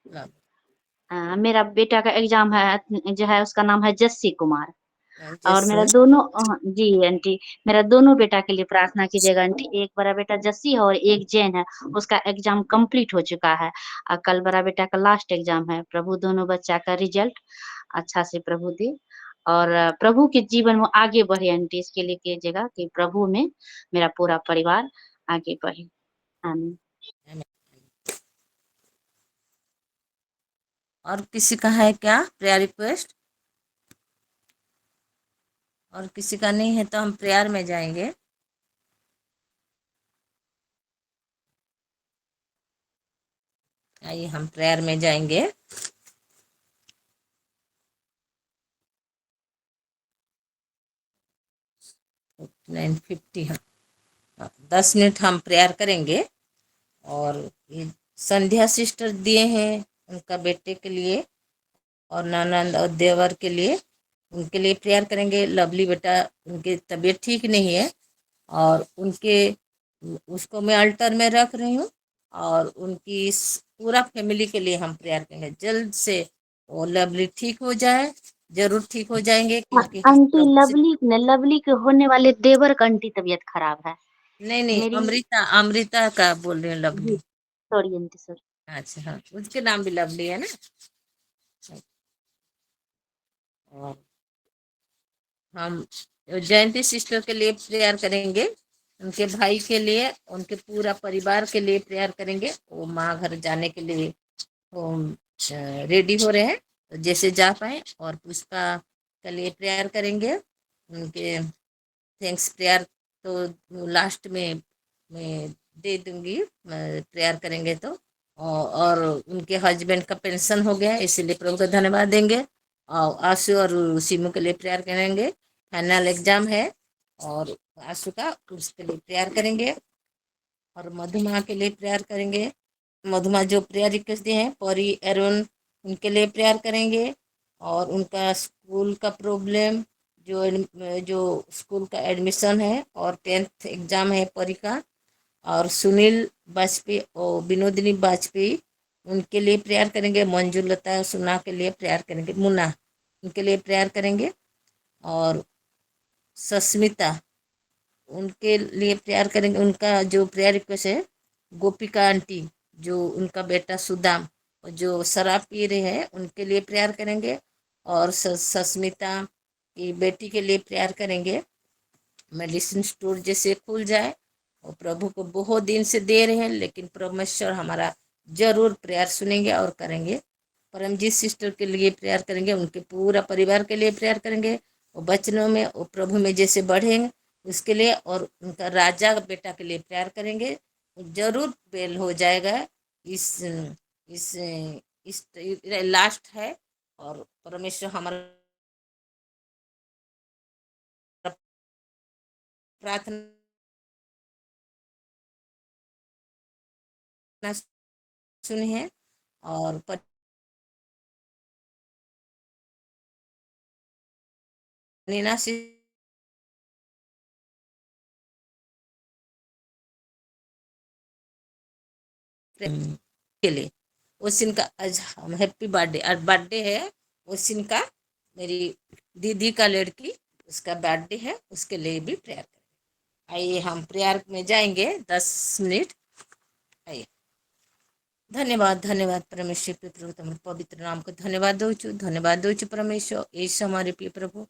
लव। मेरा बेटा का एग्जाम है जो है उसका नाम है जस्सी कुमार। और मेरा जैसे दोनों जी आंटी, मेरा दोनों बेटा के लिए प्रार्थना कीजिएगा आंटी। एक बड़ा बेटा जस्सी है और एक जैन है, उसका एग्जाम कंप्लीट हो चुका है और कल बड़ा बेटा का लास्ट एग्जाम है। प्रभु दोनों बच्चा का रिजल्ट अच्छा से प्रभु दे और प्रभु के जीवन में आगे बढ़े आंटी। इसके लिए कीजिएगा कि प्रभु में मेरा पूरा परिवार आगे बढ़े। आमीन। और किसी का है क्या प्रेयर रिक्वेस्ट? और किसी का नहीं है तो हम प्रेयर में जाएंगे। आइए हम प्रेयर में जाएंगे। नाइन 50 हाँ 10 मिनट हम प्रेयर करेंगे। और ये संध्या सिस्टर दिए हैं उनका बेटे के लिए और ननद और देवर के लिए, उनके लिए प्रेयर करेंगे। लवली बेटा उनकी तबीयत ठीक नहीं है और उनके उसको मैं अल्टर में रख रही हूँ और उनकी पूरा फैमिली के लिए हम प्रेयर करेंगे। जल्द से वो लवली ठीक हो जाए, जरूर ठीक हो जाएंगे क्योंकि आंटी लवली के होने वाले देवर का आंटी तबीयत खराब है। नहीं मेरी अमृता का बोल रही हूँ लवली। Sorry aunty sorry. अच्छा हाँ उसके नाम भी लवली है ना। और हम जयंती सिस्टर के लिए प्रेयर करेंगे, उनके भाई के लिए, उनके पूरा परिवार के लिए प्रेयर करेंगे। वो माँ घर जाने के लिए वो रेडी हो रहे हैं, तो जैसे जा पाए। और पुष्पा के लिए प्रेयर करेंगे, उनके थैंक्स प्रेयर तो लास्ट में मैं दे दूंगी, प्रेयर करेंगे तो। और उनके हस्बैंड का पेंशन हो गया इसीलिए प्रभु का धन्यवाद देंगे। और आशु और सीमू के लिए प्रेयर करेंगे, फाइनल एग्जाम है और आशु का उसके लिए प्रेयर करेंगे। और मधुमा के लिए प्रेयर करेंगे, मधुमा जो प्रेयर रिक्वेस्ट दिए हैं परी अरुण उनके लिए प्रेयर करेंगे। और उनका स्कूल का प्रॉब्लम जो स्कूल का एडमिशन है और 10th एग्जाम है परी का। और सुनील वाजपेयी और विनोदिनी वाजपेयी उनके लिए प्रेयर करेंगे। मंजूलता सुना के लिए प्रेयर करेंगे, मुन्ना उनके लिए प्रेयर करेंगे। और सस्मिता उनके लिए प्रेयर करेंगे। उनका जो प्रेयर रिक्वेस्ट है गोपिका आंटी जो उनका बेटा सुदाम जो शराब पी रहे हैं उनके लिए प्रेयर करेंगे। और सस्मिता की बेटी के लिए प्रेयर करेंगे। मेडिसिन स्टोर जैसे खुल जाए, और प्रभु को बहुत दिन से दे रहे हैं लेकिन परमेश्वर हमारा जरूर प्रेयर सुनेंगे और करेंगे। परमजीत सिस्टर के लिए प्रेयर करेंगे, उनके पूरा परिवार के लिए प्रेयर करेंगे। वो बचनों में वो प्रभु में जैसे बढ़ेंगे उसके लिए। और उनका राजा बेटा के लिए प्रेयर करेंगे, जरूर बेल हो जाएगा। इस इस लास्ट है और परमेश्वर हमारा प्रार्थना सुनी है। और नीना के लिए उस दिन का आज हैप्पी बर्थडे, आज बर्थडे है उस दिन का, मेरी दीदी का लड़की उसका बर्थडे है, उसके लिए भी प्रेयर करें। आइए हम प्रेयर में जाएंगे 10 मिनट। आइए। धन्यवाद धन्यवाद परमेश्वर पितृ तुम पवित्र नाम को धन्यवाद दौचु परमेश्वर ऐसा हमारे प्रिय प्रभु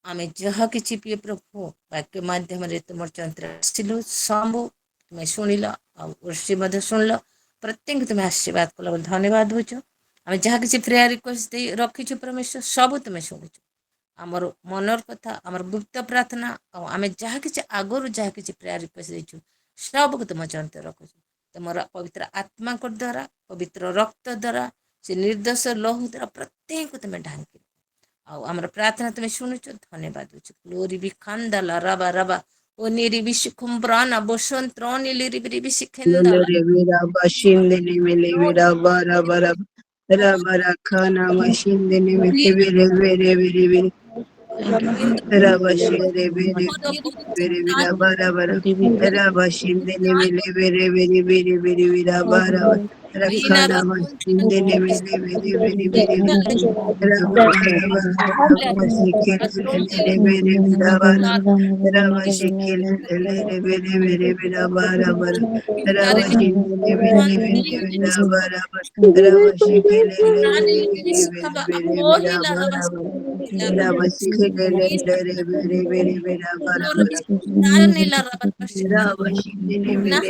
आमे जहा किछि प्रिय प्रभु वाक्य माध्यम तुम चंद्र आसिलु सांबु तुम्हें शुणिल वर्षी मध्य शुणल प्रत्येक तुम्हें आशीर्वाद कल धन्यवाद दौचु। आम जहाँ किसी प्रेयर रिक्वेस्ट दे रखीचु परमेश्वर सब तुम्हें शुणुचु आमर मनर कथा आमर गुप्त प्रार्थना आम जहाँ किसी आगुरी जहाँ किसी प्रेयर रिक्वेस्ट देचु सब तुम चंद्र रखुचु तुम पवित्र आत्मा द्वारा पवित्र रक्त द्वारा से निर्दोष लहू द्वारा प्रत्येक तुम्हें ढांकी आमर प्रार्थना तुम्हें शुणुचु धन्यवाद दौचु। ग्लोरी भी खानदाला रबा रबा ओ निरी भी शिखुम्ब्राना बसंत रोनी लिरी भी शिखेंदाला Lelevira bashindene melevira bara bara bara bara khana mashindene melevire vere vere vere bara bashere vere vere vira bara bara bara bashindene melevire vere vere vere vira bara bara khana mashindene melevire vere vere vere bara bara bara bashikele vere vira bara bara bashikele vere vere vira bara bara Ravashindene vene vene vira bara bara Ravashikele vere vere vere vira bara bara Rabashike le le re vera bara bara. Rabashike le vera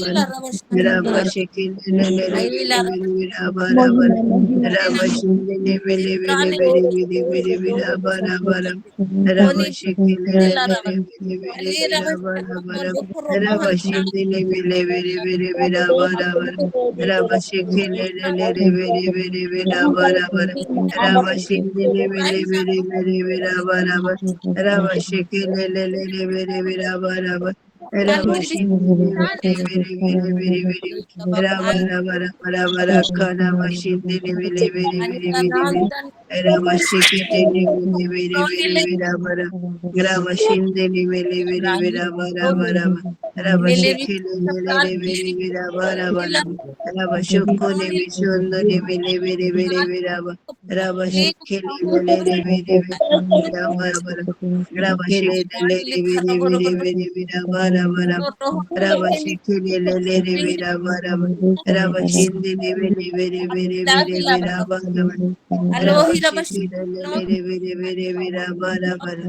bara. Rabashike le vera bara bara. Rabashike le vera bara bara. Rabashike le vera bara bara. Rabashike le vera bara bara. Rabashike le vera bara bara. Rabashindele bere bere bere bere baraba. Rabashikele le bere bere baraba. Rabashindele bere bere bere bere bere. Rabara bara bara bara kana mashindele bere bere bere bere bere. Rabashikele bere bere bere bere bara. Rabashindele bere bere bere bara bara. Rabashikele le bere bere bara bara. Rabashukone bishondole bere bere bere bere bara. Rabashikele lere bere bere bara bara. Rabashile lere bere bere bere bere bara bara. Rabashikele lere bere bara bara. Rabashinde bere bere bere bere bere bara bara. Rabashikele lere bere bere bere bara bara.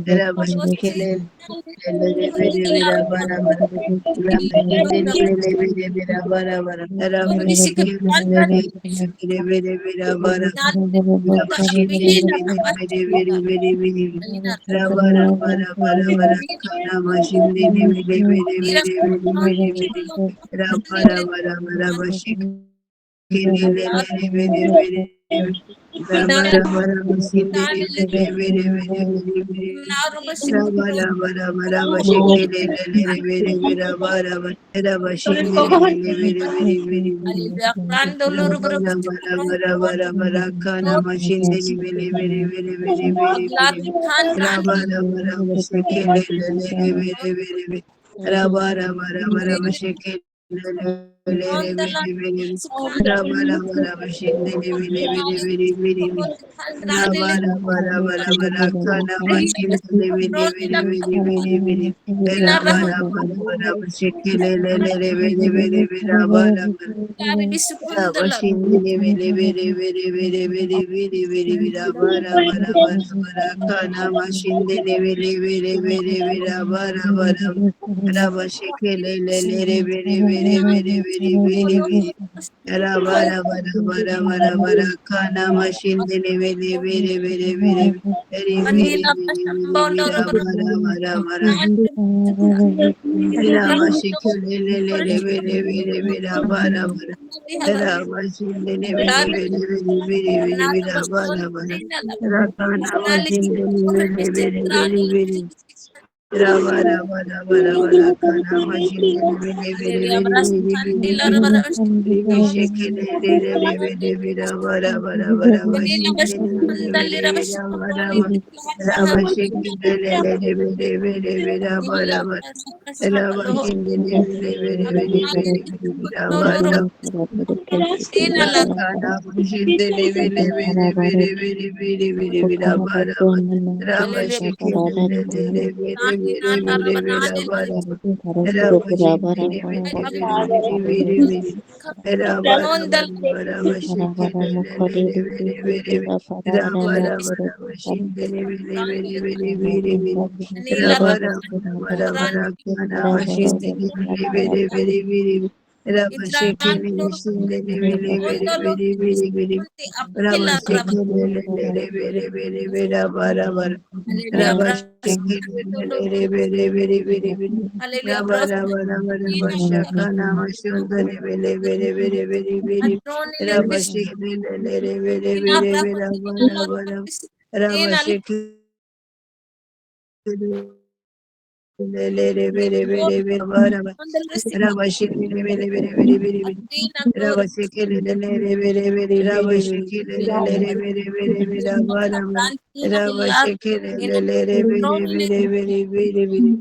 Rabashikele lere bere bere bara bara. Rabashinde lere bere bere bara bara. Rabashikele lere bere bere bere bara bara. Rabashinde bere bere bere bere bere. Raba raba raba raba rakana mashinde bere bere bere bere bere bere. Raba raba raba raba shikele bere bere bere. Raba raba raba shinde bere bere bere bere bere. Raba raba raba raba shikele bere bere bere raba raba raba shinde bere bere bere bere bere. Kana mashinde bere bere bere bere bere bere. Raba raba raba shekele bere bere bere bere. Raba raba raba raba shekele bere bere bere. Raba raba raba shinde bere bere bere bere bere. Raba raba raba raba rakana mashinde bere bere bere bere bere. Raba raba raba raba shekele bere bere bere bere. Raba raba Rabashindele bere bere bere bere bere bere bere bere bara bara bara bara kana mashindele bere bere bere bere bara bara Rabashikele lere bere bere bere bere bere bere Rabara bara bara bara bara kana mashindele bere bere bere bere bere bere bere bere bara bara bara Rabashikele lere bere bere bere bara bara Rabashindele bere bere bere bere bere bere bara bara Rakana mashindele bere bere bere bere Raba raba raba raba rakana mashindele bere bere bere bere bere bere Ribe shekele lere bere bere raba raba raba raba shindele bere bere bere raba raba Raba shekele lere bere bere bere raba raba Raba shindele bere bere bere bere bere raba raba Rakana mashindele bere bere bere bere bere bere bere raba raba Raba shekele lere bere bere bere bere raba raba Raba shindele bere bere bere bere bere Raba raba raba raba shekele lere bere bere bere Raba raba raba shindele bere bere bere bere bere Raba raba raba raba rakana mashindele bere bere bere bere Raba shekele shindele bere bere bere bere bere Raba shekele lere bere bere bere raba raba Raba shekele lere bere bere bere bere Raba raba raba raba shakana mashundere bere bere bere bere bere Raba shekele lere bere bere bere raba raba raba Raba shekele lere bere bere bere raba raba Raba shekele bere bere bere bere bere Raba shekele lere bere bere raba shekele lere bere bere bere raba raba Raba shekele lere bere bere bere bere bere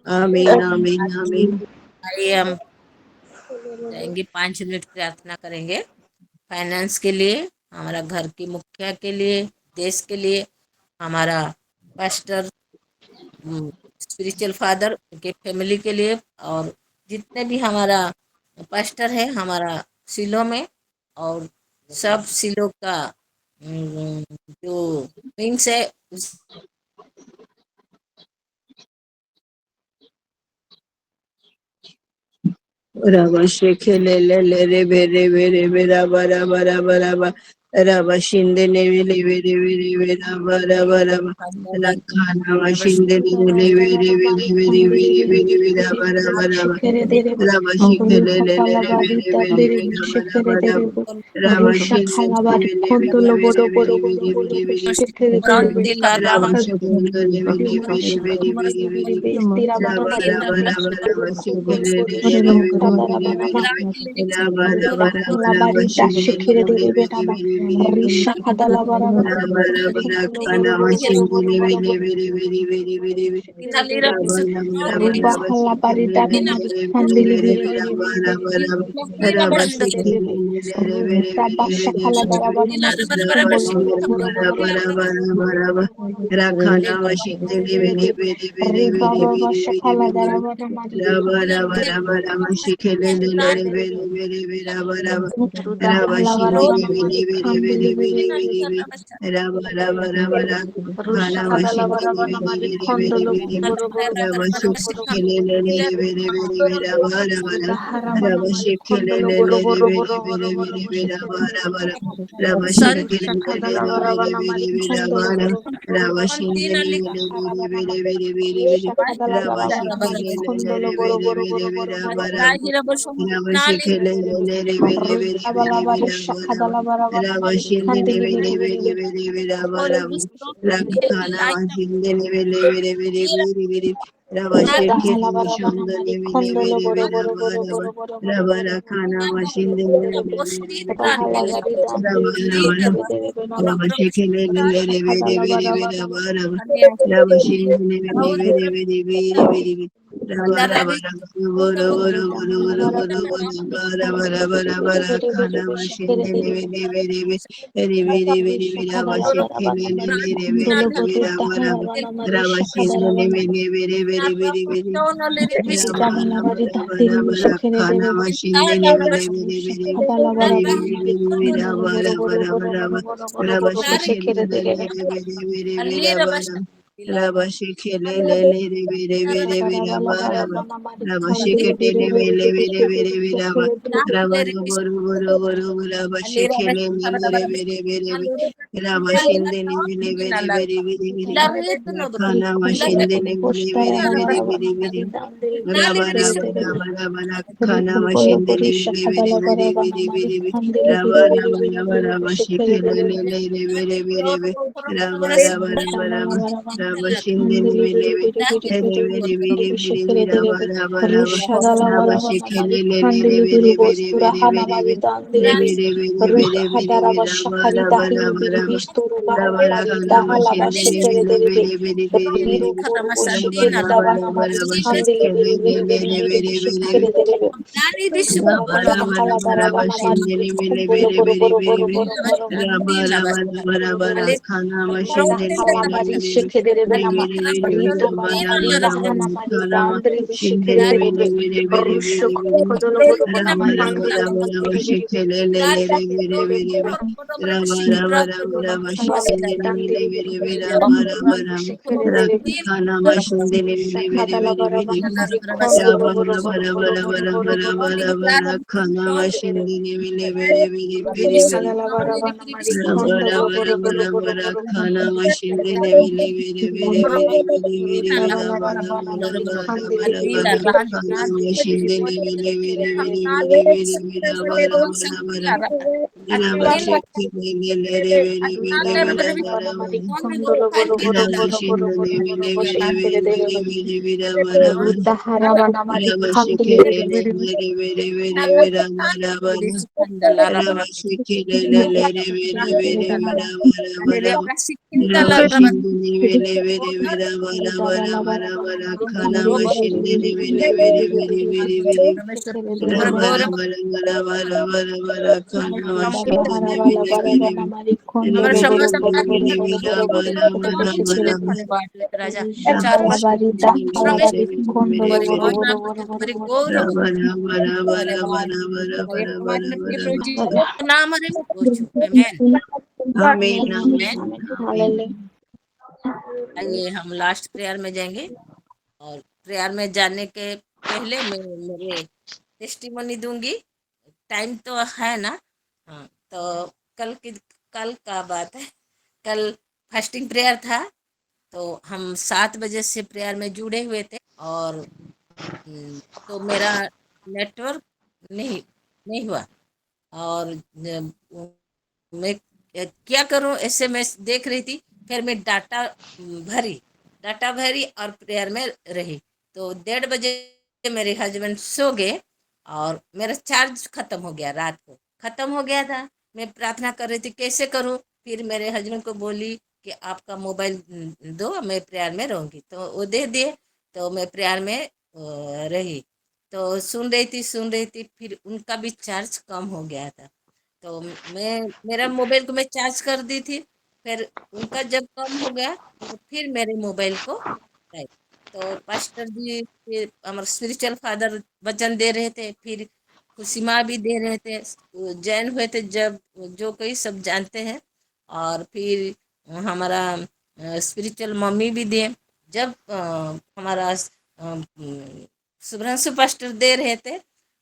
आमीन आमीन आमीन। आइए हम जाएंगे 5 minute प्रार्थना करेंगे finance के लिए, हमारा घर की मुखिया के लिए, देश के लिए, हमारा पास्टर, स्पिरिचुअल फादर, उनके फैमिली के लिए, और जितने भी हमारा पास्टर है हमारा सिलो में, और सब सिलो का जो विंग्स है रवा शेखे ले ले ले रे बेरे बेरे बेरा बरा बरा बरा बा रवा शिंदे ने ले बेरे बेरे बेरा बरा बरा बा रखाना वा शिंदे ने ले बेरे बेरे बेरे बेरे बेरे बेरा बरा बरा बा रवा शेखे ले ले ले रे बेरे बेरे बेरा बरा बरा बा रवा शिंदे ने ले बेरे बेरे बेरे बेरे बेरे बेरे रवा शेखे ले ले बेरे बेरे बेरे बेरे बेरे रवा रवा रवा रवा शेखे ले ले ले रे Risha kadala bara bara bara Ini boro boro boro boro boro boro ina lira bisu nonde riba bisu hala bari dana ina mari bisu kandili biri biri biri biri ina biri ina biri banda biri biri biri raba shakala bara bara ina mari bara bara kondolo bashi boro boro boro ina boro bara Rakhana ina machine biri bere biri bere biri bere bere riba bere baba bere bere shakala bara bere bara mari raba ina raba raba raba shikele le le le bere bere bere raba raba ruda raba hala bara shinde ro le bara mari bere bere kandili bere biri bere ina biri bere biri lira bere basta raba raba raba raba rusha khana kadala machine bara le bara bere mari bere bere kondolo bere boro bere boro boro raba boro boro boro shikele le le le bere bere bere raba raba ruda hara raba bara raba mari shikele kondolo le boro le le boro bere boro bere boro boro bere boro bere raba shikere raba dere raba san shikele le Shakadala bere bere Varavana bere bere Marikondo raba raba Logoro Antina Rabashindele lira bere bere Haravana bere Mari bere bere bere Shakadala Varavana Rabashikele le Marikondo le Logoro bere Boro bere Boro bere Boro Boro bara Boro lahira bashi nali Rabashikele le le bere bere Rita bere Balavari bere bara Shakadala Varavana Rabashindele Marikandili bere Viri Viri bere Viri bere bere Holy bara Spirit Rakhana light up mashindele bere bere bere lira bere bere nali Rabashikele Dahala Varavana mashundele bere Marikondo bere Logoro bere Boro Boro bara Boro Boro Boro Boro Rabarakhana Boro nali Shikere mashindele Dere bere bere posti bere Rahala randele Vari Dandiri lira Shikere Rabara Dere Vena ora bara Rabashikele le le le bere Shakadala bere bere Varavana bara kanya Rabashindele bere Holy bere bere bere bere andara bi Alira basta Shakadala Marikandili Biri Biri Biri Biri Shikiri Rakhana mashindele bere bere bere bere bere Rabara bara bara bara khana mashindele bere bere bere bere bere bere Rabara bara bara bashikele le le le bere bere bere Rabara bara bara bara Rabashindele bere bere bere bere bere bere Rabara bara bara Rabashikele le le le bere bere bere bere bere Bere bere bere bere bere Rabara bara bara bara Dahala bashikere dere be Riru buru bu shikere dabana mari kandili biri biri biri biri bu shikere dere be Shakala bara bana mari kumbolo boro boro boro boro boro boro boro boro Dahala bari shikere dere bena ma Rido bana mari dahana mari dandri bu shikere dere be Rusho kodolo boro boro kandili biri biri biri biri Bari dandiri biri biri biri shikere dere be Rakhana mashindele bere bere Shakadala bere bara bere bana mari Rabba kondolo boro boro boro boro boro boro boro Shakadala bara bana mari kondolo boro boro boro boro boro Dabala bara bana mari kandili biri biri biri biri shikere dere be Dabala bara bana mari kondolo boro boro boro boro boro boro boro shikere dere be Ruda harabana mari kandili biri biri biri Dabala bara bana mari kandili biri biri biri biri biri biri biri biri shikere dere be Daba harabala bara bana mari kondolo boro boro boro boro boro boro boro boro shikere dere Shahala bari dahala bari kondolo boro boro boro boro boro Amen, Amen amen amen, amen amen. Hallelujah आइए हम last prayer में जाएंगे और prayer में जाने के पहले मैं मेरे टेस्टिमनी दूंगी टाइम तो है ना हाँ तो कल का बात है कल फास्टिंग प्रेयर था तो हम 7 बजे से प्रेयर में जुड़े हुए थे और तो मेरा नेटवर्क नहीं नहीं हुआ और मैं क्या करूं ऐसे मैं देख रही थी फिर मैं भरी डाटा भरी और प्रेयर में रही तो 1:30 बजे मेरे हस्बैंड सो गए और मेरा चार्ज खत्म हो गया रात को खत्म हो गया था मैं प्रार्थना कर रही थी कैसे करूं। फिर मेरे हस्बैंड को बोली कि आपका मोबाइल दो, मैं प्रेयर में रहूंगी, तो वो दे दिए। तो मैं प्रेयर में रही, तो सुन रही थी। फिर उनका भी चार्ज कम हो गया था, तो मैं मेरा मोबाइल को मैं चार्ज कर दी थी। फिर उनका जब कम हो गया तो फिर मेरे मोबाइल को लगाई। तो पास्टर जी फिर हमारे स्पिरिचुअल फादर वचन दे रहे थे, फिर खुशी माँ भी दे रहे थे, जैन हुए थे जब, जो कोई सब जानते हैं। और फिर हमारा स्पिरिचुअल मम्मी भी दिए। जब हमारा सुभ्रांशु पास्टर दे रहे थे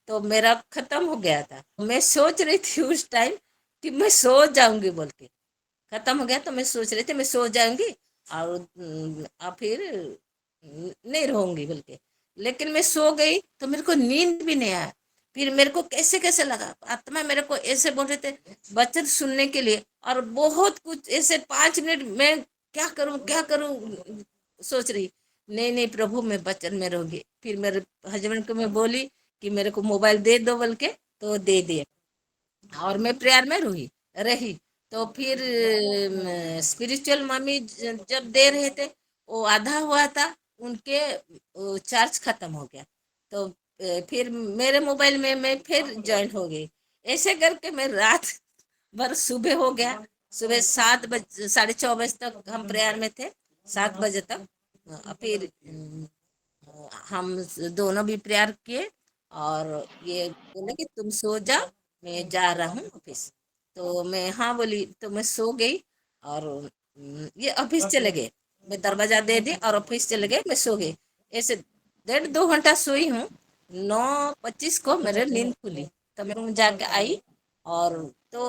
तो मेरा खत्म हो गया था। मैं सोच रही थी उस टाइम कि मैं सो जाऊंगी बोल के, खत्म हो गया तो मैं सोच रही थी मैं सो जाऊंगी और फिर नहीं रहूंगी बोल के। लेकिन मैं सो गई तो मेरे को नींद भी नहीं आया। फिर मेरे को कैसे कैसे लगा, आत्मा मेरे को ऐसे बोल रहे थे वचन सुनने के लिए, और बहुत कुछ ऐसे 5 मिनट में क्या करूं सोच रही। नहीं नहीं प्रभु मैं वचन में रहूंगी। फिर मेरे हस्बैंड को मैं बोली कि मेरे को मोबाइल दे दो बोल के, तो दे दिए और मैं प्रेयर में रही। तो फिर स्पिरिचुअल मम्मी जब दे रहे थे वो आधा हुआ था, उनके चार्ज खत्म हो गया। तो फिर मेरे मोबाइल में मैं फिर ज्वाइन हो गई। ऐसे करके मैं रात भर सुबह हो गया। सुबह 7 बजे 6:30 तक हम प्रेयर में थे, 7 बजे तक। फिर हम दोनों भी प्रेयर किए और ये बोले कि तुम सो जाओ, मैं जा रहा हूँ ऑफिस। तो मैं हाँ बोली, तो मैं सो गई। और ये ऑफिस चले गए, मैं दरवाजा दे दी और ऑफिस चले गए, मैं सो गई। ऐसे 1.5 2 घंटा सोई हूँ। 9:25 को मेरे नींद खुली, तो मैं जाके आई। और तो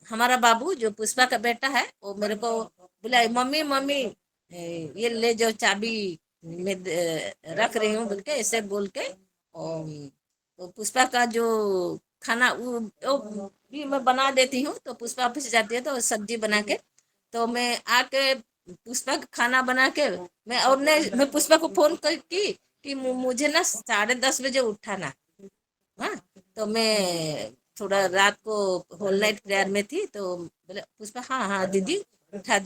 हमारा बाबू जो पुष्पा का बेटा है वो मेरे को बोला मम्मी मम्मी ये ले जाओ चाबी, मैं रख रही हूँ बोल के, ऐसे बोल के। और तो पुष्पा का जो खाना वो भी मैं बना देती हूँ। तो पुष्पा ऑफिस जाती है तो सब्जी बना के, तो मैं आके पुष्पा का खाना बना के मैं पुष्पा को फोन कर की कि मुझे ना 10:30 बजे उठाना। हाँ, तो मैं थोड़ा रात को होल नाइट प्रेयर में थी, तो बोले पुष्पा हाँ हाँ दीदी उठा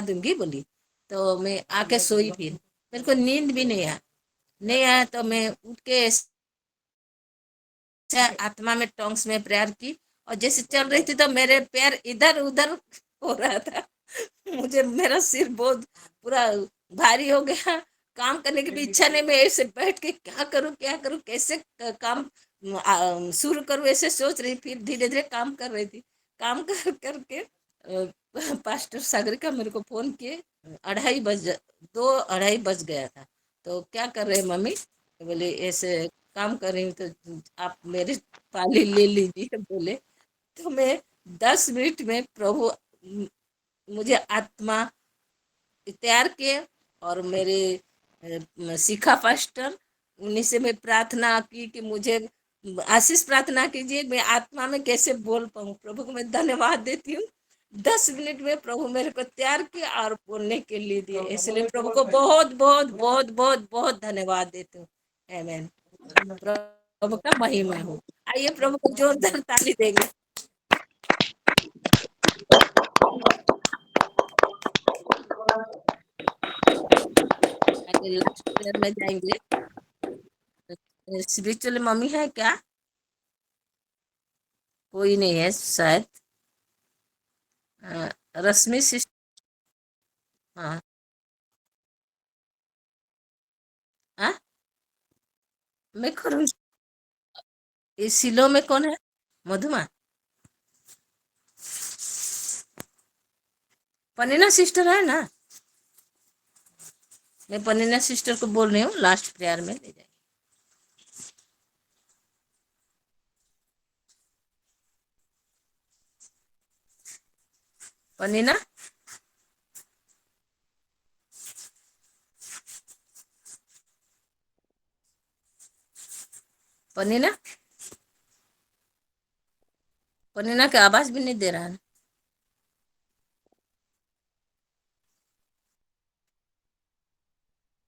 दूंगी बोली। तो मैं आके सोई। फिर मेरे को नींद भी नहीं आया तो मैं उठ के आत्मा में टोंग्स में प्रेयर की। और जैसे चल रही थी तो मेरे पैर इधर उधर हो रहा था। मुझे मेरा सिर बहुत पूरा भारी हो गया, काम करने की भी इच्छा नहीं। मैं ऐसे बैठ के क्या करूं कैसे काम शुरू करूं ऐसे सोच रही। फिर धीरे धीरे काम कर रही थी। काम कर करके पास्टर सागरिका मेरे को फोन किए। 2:30 बज गया था। तो क्या कर रहे हैं मम्मी, तो बोले ऐसे काम कर रही हूँ, तो आप मेरी पाली ले लीजिए बोले। तो मैं 10 मिनट में प्रभु मुझे आत्मा तैयार किए। और मेरे शिखा पास्टर उन्हीं से मैं प्रार्थना की कि मुझे आशीष प्रार्थना कीजिए, मैं आत्मा में कैसे बोल पाऊँ। प्रभु को मैं धन्यवाद देती हूँ। 10 मिनट में प्रभु मेरे को तैयार किया और बोलने के लिए दिए, इसलिए प्रभु को बहुत बहुत बहुत बहुत बहुत धन्यवाद देती हूँ। आमीन। प्रभु का महिमा हो। आइए प्रभु को जोरदार ताली देंगे। आगे लास्ट प्रेयर में जाएंगे। स्पिरिचुअल मम्मी है क्या? कोई नहीं है शायद। रश्मि सिस्टर। हाँ हाँ, मैं करूँ। इस सिलो में कौन है? मधुमा पनीना सिस्टर है ना? मैं पनीना सिस्टर को बोल रही हूँ, लास्ट प्रेयर में ले जाए। पनीना पनीना पनीना की आवाज भी नहीं दे रहा है।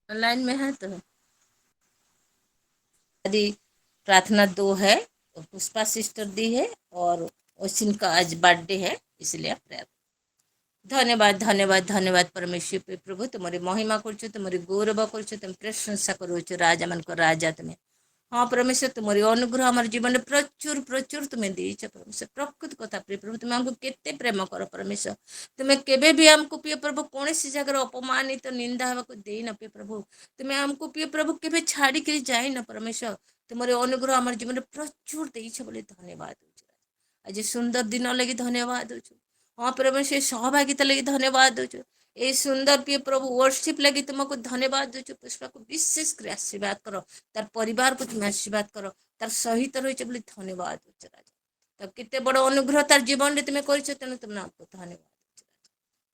ऑनलाइन में है तो यदि प्रार्थना 2 है, पुष्पा सिस्टर दी है और ओसिन का आज बर्थडे है, इसलिए प्रेयर। धन्यवाद धन्यवाद धन्यवाद परमेश्वर पे प्रभु, तुम्हारी महिमा करुछु, तुम्हारी गौरव करुछु, तुम प्रशंसा करुछु, राजा मन को राजा तुम्हें। हाँ परमेश्वर, तुम्हारी अनुग्रह हमारे जीवन में प्रचुर प्रचुर तुम्हें देच परमेश्वर। प्रकृत कथा प्रिय प्रभु, तुम्हें हमको केते प्रेम कर परमेश्वर। तुम्हें केबे भी हमको प्रिय प्रभु कौन सी जगह अपमानित निंदा हवा को दे न प्रिय प्रभु। तुम्हें हमको प्रिय प्रभु केबे छाड़ी कर जाए न परमेश्वर। तुम्हारे अनुग्रह हमारे जीवन में प्रचुर देच बोले धन्यवाद। आज सुंदर दिन लगी धन्यवाद हो। हाँ परमेश्वर, सहभागिता लगी धन्यवाद हो। ये सुंदर प्रिय प्रभु वर्शिप लगी तुमको धन्यवाद दो। पुष्पा को विशेष कर आशीर्वाद करो, तार परिवार को तुम आशीर्वाद करो, तार सहित रही बोली धन्यवाद हो राजा। तब कितने बड़ अनुग्रह तार जीवन में तुम्हें कर, तेणु तुम आपको धन्यवाद।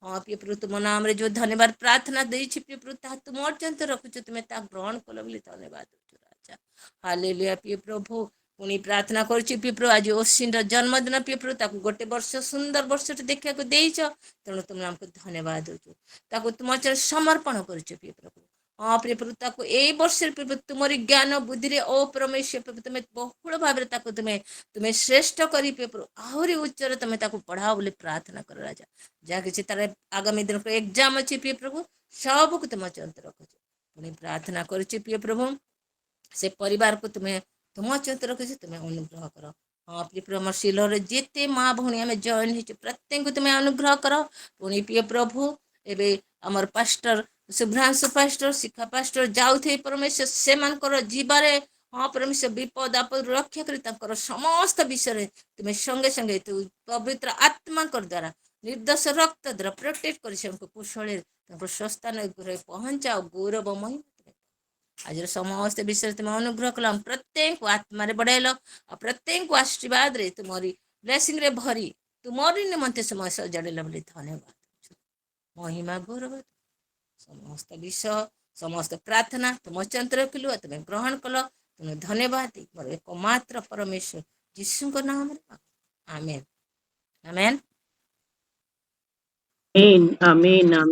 हाँ प्रिय प्रभु, तुम नाम जो धन्यवाद प्रार्थना दे प्रिय प्रभु, ता तुम अर्जन रखुच, तुम्हें ता ग्रहण कल बोली धन्यवाद हो राजा। हालेलुया प्रिय प्रभु, पुणी प्रार्थना करुच्ची प्रिय प्रभु, आज ओसिन जन्मदिन प्रिय प्रभु, ताकू गोटे वर्ष सुंदर वर्ष देखा देच, तेणु तुम हमको धन्यवाद हो। तुम चर समर्पण करुच्छ प्रिय प्रभु। हाँ प्रिय प्रभु, ताकू ए वर्ष प्रभु तुम्हारी ज्ञान बुद्धि ओ परमेश्वर प्रभु, तुम्हें बहुल भाव तुम्हें तुम्हें श्रेष्ठ करी प्रिय प्रभु, आहरी उच्चर तुम्हें पढ़ाओ बोली प्रार्थना कर राजा। जहाँ किसी तरह आगामी दिन को एग्जाम अच्छी प्रिय प्रभु, सबको तुम चंत रखुच। पुणी प्रार्थना करुच्ची प्रिय प्रभु, से परिवार को तुम्हें तुम चंत रखुच, तुम्हें अनुग्रह कर। हाँ प्रिय प्रभु, हमारे सिलोर जिते माँ भौणी आम जॉइन हो प्रत्येक को तुम्हें अनुग्रह कर। पुणी प्रिय प्रभु, एवं आमर पास्टर शुभ्रांशु पास्टर शिखा पास्टर जाऊ थे परमेश्वर, से जीवार हाँ परमेश्वर विपद आपद रक्षा कर समस्त विषय तुम्हें संगे संगे तू पवित्र आत्मा द्वारा निर्दोष रक्त द्वारा प्रोटेक्ट कर कुशल स्वस्थान पहुंचाओ। गौरव महिमा आज समस्त विषय तुम्हें अनुग्रह कल, प्रत्येक आत्मा बढ़ाइल, प्रत्येक आशीर्वाद रे तुम्हारी ब्लेसिंग रे भरी तुम्हारी निमंते समय सजाड़ेल बोली धन्यवाद। महिमा गौरव समस्त विषय समस्त प्रार्थना तुम चंत रखिलु, तुम्हें ग्रहण कल, तुम्हें धन्यवाद मोर एकमात्र परमेश्वर यीशु को नाम रे आमेन आमेन आमीन आमीन आमीन।